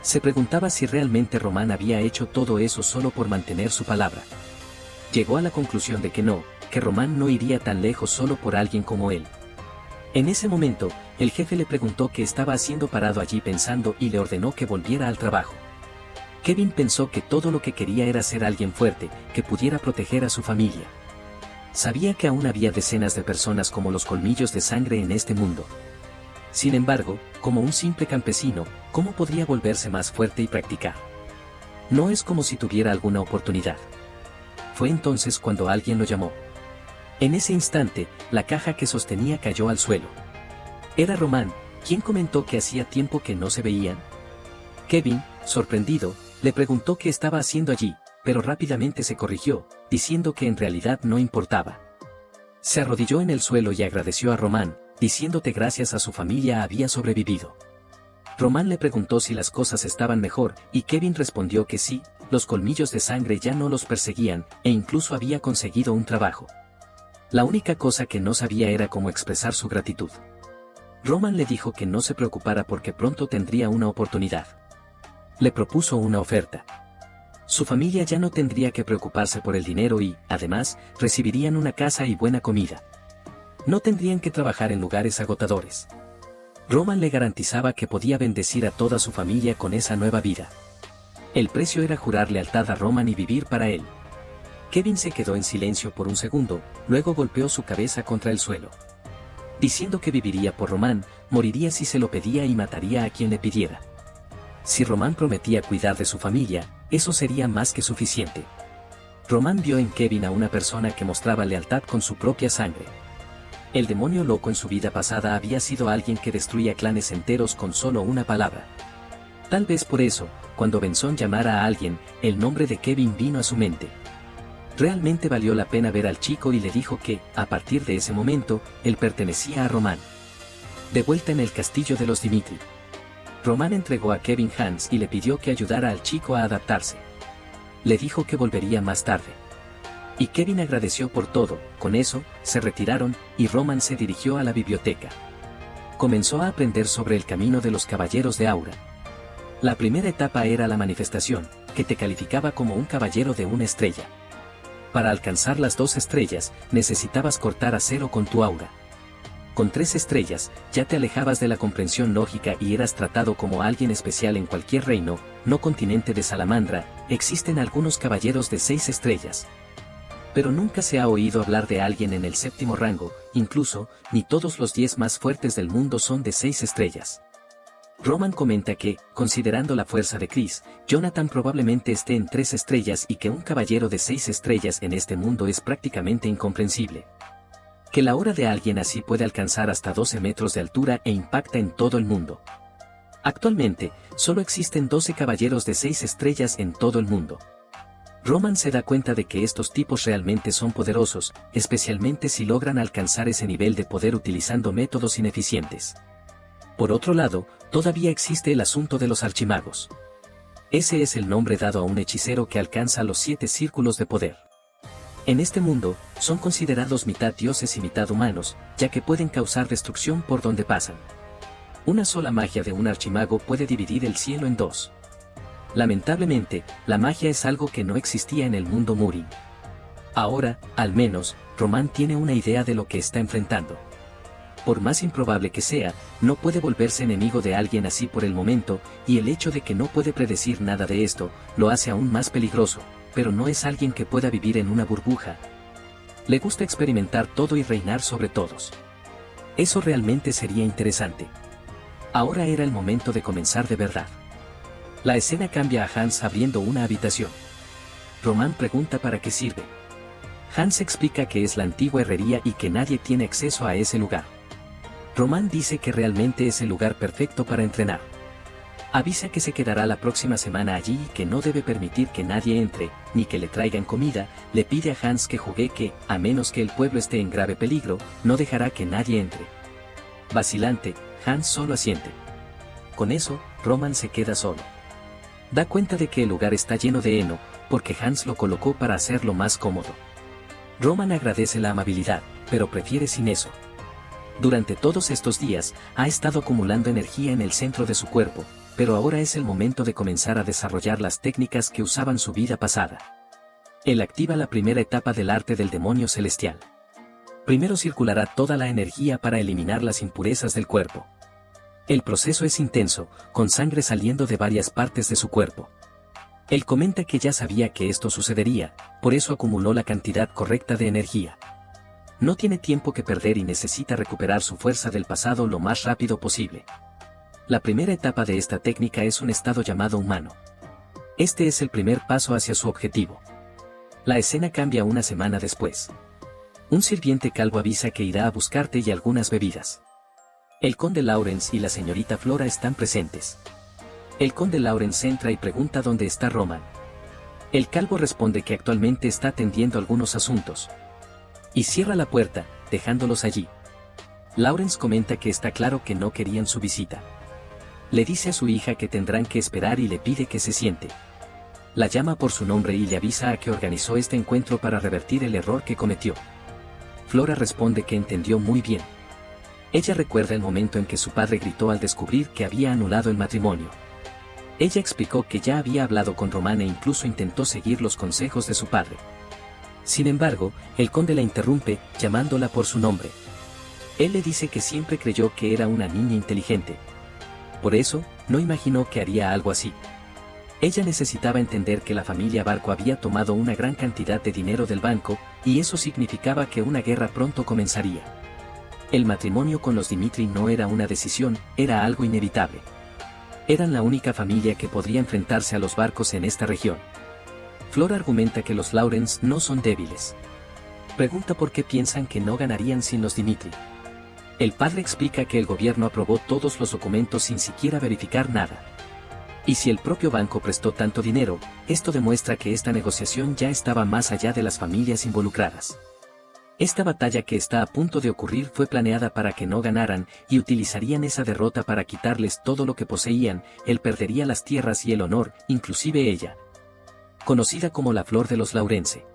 Se preguntaba si realmente Román había hecho todo eso solo por mantener su palabra. Llegó a la conclusión de que no, que Román no iría tan lejos solo por alguien como él. En ese momento, el jefe le preguntó qué estaba haciendo parado allí pensando y le ordenó que volviera al trabajo. Kevin pensó que todo lo que quería era ser alguien fuerte, que pudiera proteger a su familia. Sabía que aún había decenas de personas como los colmillos de sangre en este mundo. Sin embargo, como un simple campesino, ¿cómo podría volverse más fuerte y practicar? No es como si tuviera alguna oportunidad. Fue entonces cuando alguien lo llamó. En ese instante, la caja que sostenía cayó al suelo. Era Román, quien comentó que hacía tiempo que no se veían. Kevin, sorprendido, le preguntó qué estaba haciendo allí, pero rápidamente se corrigió, diciendo que en realidad no importaba. Se arrodilló en el suelo y agradeció a Román, diciendo que gracias a su familia había sobrevivido. Román le preguntó si las cosas estaban mejor, y Kevin respondió que sí, los colmillos de sangre ya no los perseguían, e incluso había conseguido un trabajo. La única cosa que no sabía era cómo expresar su gratitud. Román le dijo que no se preocupara porque pronto tendría una oportunidad. Le propuso una oferta. Su familia ya no tendría que preocuparse por el dinero y, además, recibirían una casa y buena comida. No tendrían que trabajar en lugares agotadores. Román le garantizaba que podía bendecir a toda su familia con esa nueva vida. El precio era jurar lealtad a Román y vivir para él. Kevin se quedó en silencio por un segundo, luego golpeó su cabeza contra el suelo. Diciendo que viviría por Román, moriría si se lo pedía y mataría a quien le pidiera. Si Román prometía cuidar de su familia, eso sería más que suficiente. Román vio en Kevin a una persona que mostraba lealtad con su propia sangre. El demonio loco en su vida pasada había sido alguien que destruía clanes enteros con solo una palabra. Tal vez por eso, cuando Benson llamara a alguien, el nombre de Kevin vino a su mente. Realmente valió la pena ver al chico y le dijo que, a partir de ese momento, él pertenecía a Román. De vuelta en el castillo de los Dimitri, Román entregó a Kevin Hans y le pidió que ayudara al chico a adaptarse. Le dijo que volvería más tarde. Y Kevin agradeció por todo. Con eso, se retiraron, y Román se dirigió a la biblioteca. Comenzó a aprender sobre el camino de los caballeros de Aura. La primera etapa era la manifestación, que te calificaba como un caballero de una estrella. Para alcanzar las 2 estrellas, necesitabas cortar acero con tu aura. Con 3 estrellas, ya te alejabas de la comprensión lógica y eras tratado como alguien especial en cualquier reino, no continente de Salamandra. Existen algunos caballeros de 6 estrellas. Pero nunca se ha oído hablar de alguien en el 7º rango, incluso, ni todos los 10 más fuertes del mundo son de 6 estrellas. Román comenta que, considerando la fuerza de Chris, Jonathan probablemente esté en 3 estrellas y que un caballero de 6 estrellas en este mundo es prácticamente incomprensible. Que la aura de alguien así puede alcanzar hasta 12 metros de altura e impacta en todo el mundo. Actualmente, solo existen 12 caballeros de 6 estrellas en todo el mundo. Román se da cuenta de que estos tipos realmente son poderosos, especialmente si logran alcanzar ese nivel de poder utilizando métodos ineficientes. Por otro lado, todavía existe el asunto de los archimagos. Ese es el nombre dado a un hechicero que alcanza los 7 círculos de poder. En este mundo, son considerados mitad dioses y mitad humanos, ya que pueden causar destrucción por donde pasan. Una sola magia de un archimago puede dividir el cielo en 2. Lamentablemente, la magia es algo que no existía en el mundo Murin. Ahora, al menos, Román tiene una idea de lo que está enfrentando. Por más improbable que sea, no puede volverse enemigo de alguien así por el momento, y el hecho de que no puede predecir nada de esto, lo hace aún más peligroso, pero no es alguien que pueda vivir en una burbuja. Le gusta experimentar todo y reinar sobre todos. Eso realmente sería interesante. Ahora era el momento de comenzar de verdad. La escena cambia a Hans abriendo una habitación. Román pregunta para qué sirve. Hans explica que es la antigua herrería y que nadie tiene acceso a ese lugar. Román dice que realmente es el lugar perfecto para entrenar. Avisa que se quedará la próxima semana allí y que no debe permitir que nadie entre, ni que le traigan comida. Le pide a Hans que juegue que, a menos que el pueblo esté en grave peligro, no dejará que nadie entre. Vacilante, Hans solo asiente. Con eso, Román se queda solo. Da cuenta de que el lugar está lleno de heno, porque Hans lo colocó para hacerlo más cómodo. Roman agradece la amabilidad, pero prefiere sin eso. Durante todos estos días, ha estado acumulando energía en el centro de su cuerpo, pero ahora es el momento de comenzar a desarrollar las técnicas que usaban su vida pasada. Él activa la primera etapa del arte del demonio celestial. Primero circulará toda la energía para eliminar las impurezas del cuerpo. El proceso es intenso, con sangre saliendo de varias partes de su cuerpo. Él comenta que ya sabía que esto sucedería, por eso acumuló la cantidad correcta de energía. No tiene tiempo que perder y necesita recuperar su fuerza del pasado lo más rápido posible. La primera etapa de esta técnica es un estado llamado humano. Este es el primer paso hacia su objetivo. La escena cambia una semana después. Un sirviente calvo avisa que irá a buscarte y algunas bebidas. El conde Lawrence y la señorita Flora están presentes. El conde Lawrence entra y pregunta dónde está Roman. El calvo responde que actualmente está atendiendo algunos asuntos. Y cierra la puerta, dejándolos allí. Lawrence comenta que está claro que no querían su visita. Le dice a su hija que tendrán que esperar y le pide que se siente. La llama por su nombre y le avisa a que organizó este encuentro para revertir el error que cometió. Flora responde que entendió muy bien. Ella recuerda el momento en que su padre gritó al descubrir que había anulado el matrimonio. Ella explicó que ya había hablado con Roman e incluso intentó seguir los consejos de su padre. Sin embargo, el conde la interrumpe, llamándola por su nombre. Él le dice que siempre creyó que era una niña inteligente. Por eso, no imaginó que haría algo así. Ella necesitaba entender que la familia Barco había tomado una gran cantidad de dinero del banco, y eso significaba que una guerra pronto comenzaría. El matrimonio con los Dimitri no era una decisión, era algo inevitable. Eran la única familia que podría enfrentarse a los Barcos en esta región. Flora argumenta que los Lawrence no son débiles. Pregunta por qué piensan que no ganarían sin los Dimitri. El padre explica que el gobierno aprobó todos los documentos sin siquiera verificar nada. Y si el propio banco prestó tanto dinero, esto demuestra que esta negociación ya estaba más allá de las familias involucradas. Esta batalla que está a punto de ocurrir fue planeada para que no ganaran, y utilizarían esa derrota para quitarles todo lo que poseían. Él perdería las tierras y el honor, inclusive ella. Conocida como la Flor de los Lawrence.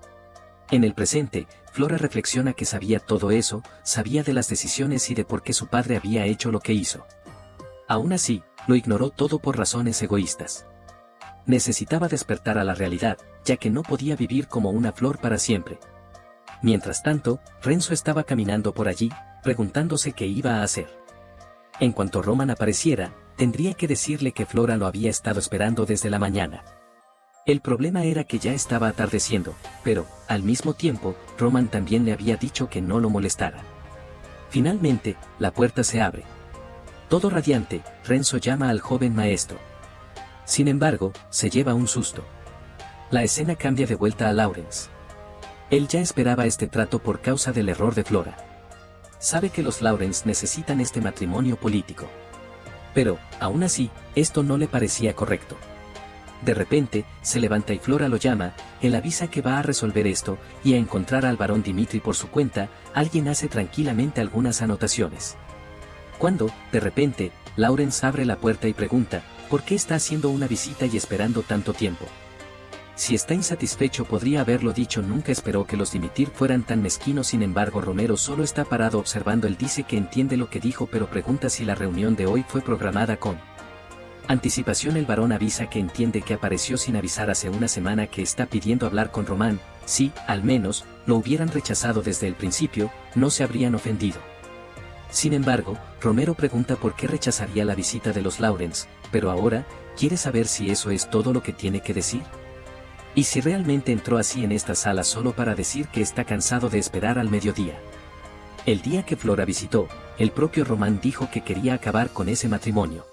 En el presente, Flora reflexiona que sabía todo eso, sabía de las decisiones y de por qué su padre había hecho lo que hizo. Aún así, lo ignoró todo por razones egoístas. Necesitaba despertar a la realidad, ya que no podía vivir como una flor para siempre. Mientras tanto, Renzo estaba caminando por allí, preguntándose qué iba a hacer. En cuanto Roman apareciera, tendría que decirle que Flora lo había estado esperando desde la mañana. El problema era que ya estaba atardeciendo, pero, al mismo tiempo, Roman también le había dicho que no lo molestara. Finalmente, la puerta se abre. Todo radiante, Renzo llama al joven maestro. Sin embargo, se lleva un susto. La escena cambia de vuelta a Lawrence. Él ya esperaba este trato por causa del error de Flora. Sabe que los Lawrence necesitan este matrimonio político. Pero, aún así, esto no le parecía correcto. De repente, se levanta y Flora lo llama, él avisa que va a resolver esto, y a encontrar al barón Dimitri por su cuenta, alguien hace tranquilamente algunas anotaciones. Cuando, de repente, Lawrence abre la puerta y pregunta, ¿por qué está haciendo una visita y esperando tanto tiempo? Si está insatisfecho podría haberlo dicho, nunca esperó que los Dimitri fueran tan mezquinos. Sin embargo, Romero solo está parado observando. Él dice que entiende lo que dijo, pero pregunta si la reunión de hoy fue programada con anticipación. El varón avisa que entiende que apareció sin avisar hace una semana, que está pidiendo hablar con Roman. Si, al menos, lo hubieran rechazado desde el principio, no se habrían ofendido. Sin embargo, Romero pregunta por qué rechazaría la visita de los Lawrence, pero ahora, quiere saber si eso es todo lo que tiene que decir. Y si realmente entró así en esta sala solo para decir que está cansado de esperar al mediodía. El día que Flora visitó, el propio Roman dijo que quería acabar con ese matrimonio.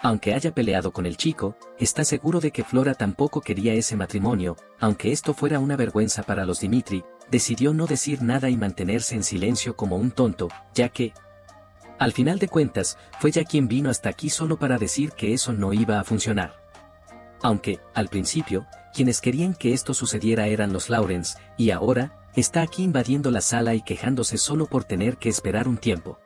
Aunque haya peleado con el chico, está seguro de que Flora tampoco quería ese matrimonio. Aunque esto fuera una vergüenza para los Dimitri, decidió no decir nada y mantenerse en silencio como un tonto, ya que, al final de cuentas, fue ya quien vino hasta aquí solo para decir que eso no iba a funcionar. Aunque, al principio, quienes querían que esto sucediera eran los Lawrence, y ahora, está aquí invadiendo la sala y quejándose solo por tener que esperar un tiempo.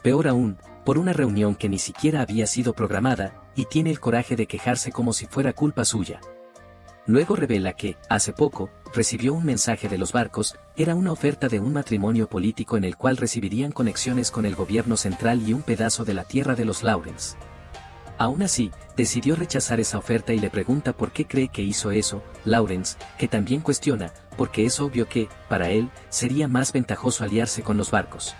Peor aún, por una reunión que ni siquiera había sido programada, y tiene el coraje de quejarse como si fuera culpa suya. Luego revela que, hace poco, recibió un mensaje de los barcos, era una oferta de un matrimonio político en el cual recibirían conexiones con el gobierno central y un pedazo de la tierra de los Lawrence. Aún así, decidió rechazar esa oferta y le pregunta por qué cree que hizo eso. Lawrence, que también cuestiona, porque es obvio que, para él, sería más ventajoso aliarse con los barcos.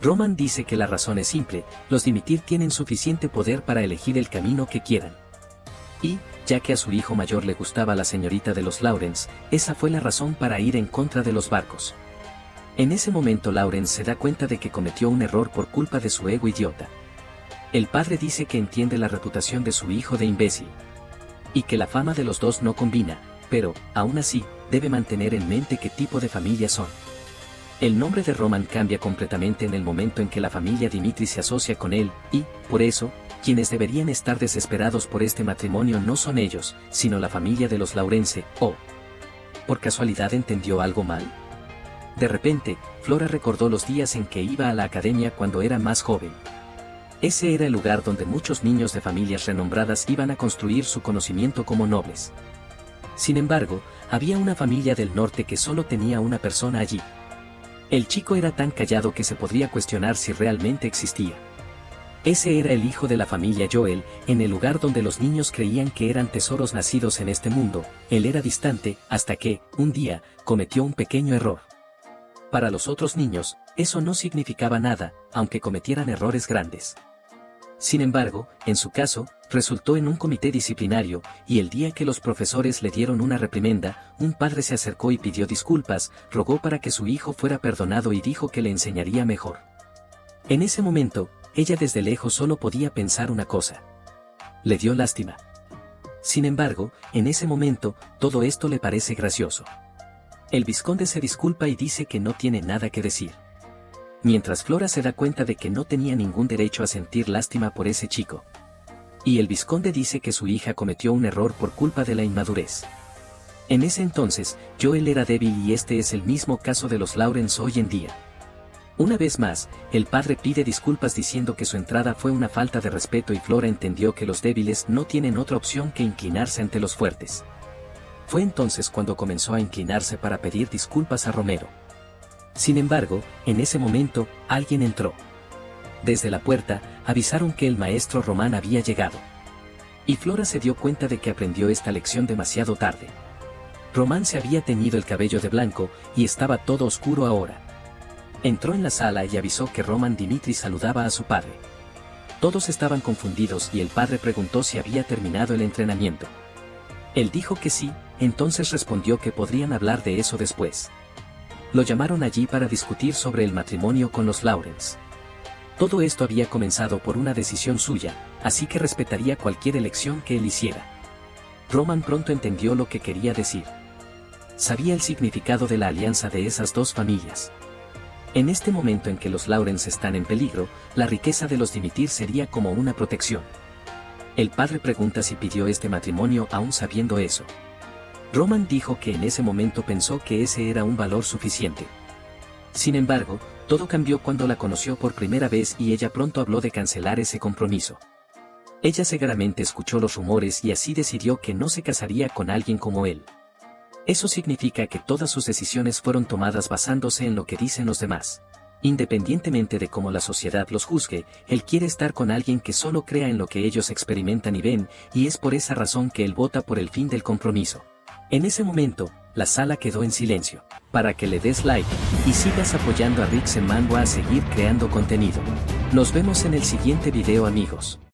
Roman dice que la razón es simple, los Dimitir tienen suficiente poder para elegir el camino que quieran. Y, ya que a su hijo mayor le gustaba la señorita de los Lawrence, esa fue la razón para ir en contra de los barcos. En ese momento Lawrence se da cuenta de que cometió un error por culpa de su ego idiota. El padre dice que entiende la reputación de su hijo de imbécil. Y que la fama de los dos no combina, pero, aún así, debe mantener en mente qué tipo de familia son. El nombre de Roman cambia completamente en el momento en que la familia Dimitri se asocia con él, y, por eso, quienes deberían estar desesperados por este matrimonio no son ellos, sino la familia de los Lawrence. ¿O por casualidad entendió algo mal? De repente, Flora recordó los días en que iba a la academia cuando era más joven. Ese era el lugar donde muchos niños de familias renombradas iban a construir su conocimiento como nobles. Sin embargo, había una familia del norte que solo tenía una persona allí. El chico era tan callado que se podría cuestionar si realmente existía. Ese era el hijo de la familia Joel, en el lugar donde los niños creían que eran tesoros nacidos en este mundo. Él era distante, hasta que, un día, cometió un pequeño error. Para los otros niños, eso no significaba nada, aunque cometieran errores grandes. Sin embargo, en su caso, resultó en un comité disciplinario, y el día que los profesores le dieron una reprimenda, un padre se acercó y pidió disculpas, rogó para que su hijo fuera perdonado y dijo que le enseñaría mejor. En ese momento, ella desde lejos solo podía pensar una cosa. Le dio lástima. Sin embargo, en ese momento, todo esto le parece gracioso. El vizconde se disculpa y dice que no tiene nada que decir. Mientras Flora se da cuenta de que no tenía ningún derecho a sentir lástima por ese chico. Y el vizconde dice que su hija cometió un error por culpa de la inmadurez. En ese entonces, Joel era débil y este es el mismo caso de los Lawrence hoy en día. Una vez más, el padre pide disculpas diciendo que su entrada fue una falta de respeto y Flora entendió que los débiles no tienen otra opción que inclinarse ante los fuertes. Fue entonces cuando comenzó a inclinarse para pedir disculpas a Romero. Sin embargo, en ese momento, alguien entró. Desde la puerta, avisaron que el maestro Román había llegado. Y Flora se dio cuenta de que aprendió esta lección demasiado tarde. Román se había teñido el cabello de blanco, y estaba todo oscuro ahora. Entró en la sala y avisó que Roman Dimitri saludaba a su padre. Todos estaban confundidos y el padre preguntó si había terminado el entrenamiento. Él dijo que sí, entonces respondió que podrían hablar de eso después. Lo llamaron allí para discutir sobre el matrimonio con los Lawrence. Todo esto había comenzado por una decisión suya, así que respetaría cualquier elección que él hiciera. Roman pronto entendió lo que quería decir. Sabía el significado de la alianza de esas dos familias. En este momento en que los Lawrence están en peligro, la riqueza de los Dimitir sería como una protección. El padre pregunta si pidió este matrimonio aún sabiendo eso. Roman dijo que en ese momento pensó que ese era un valor suficiente. Sin embargo, todo cambió cuando la conoció por primera vez y ella pronto habló de cancelar ese compromiso. Ella seguramente escuchó los rumores y así decidió que no se casaría con alguien como él. Eso significa que todas sus decisiones fueron tomadas basándose en lo que dicen los demás. Independientemente de cómo la sociedad los juzgue, él quiere estar con alguien que solo crea en lo que ellos experimentan y ven, y es por esa razón que él vota por el fin del compromiso. En ese momento, la sala quedó en silencio. Para que le des like y sigas apoyando a Rick's en Manhwa a seguir creando contenido. Nos vemos en el siguiente video, amigos.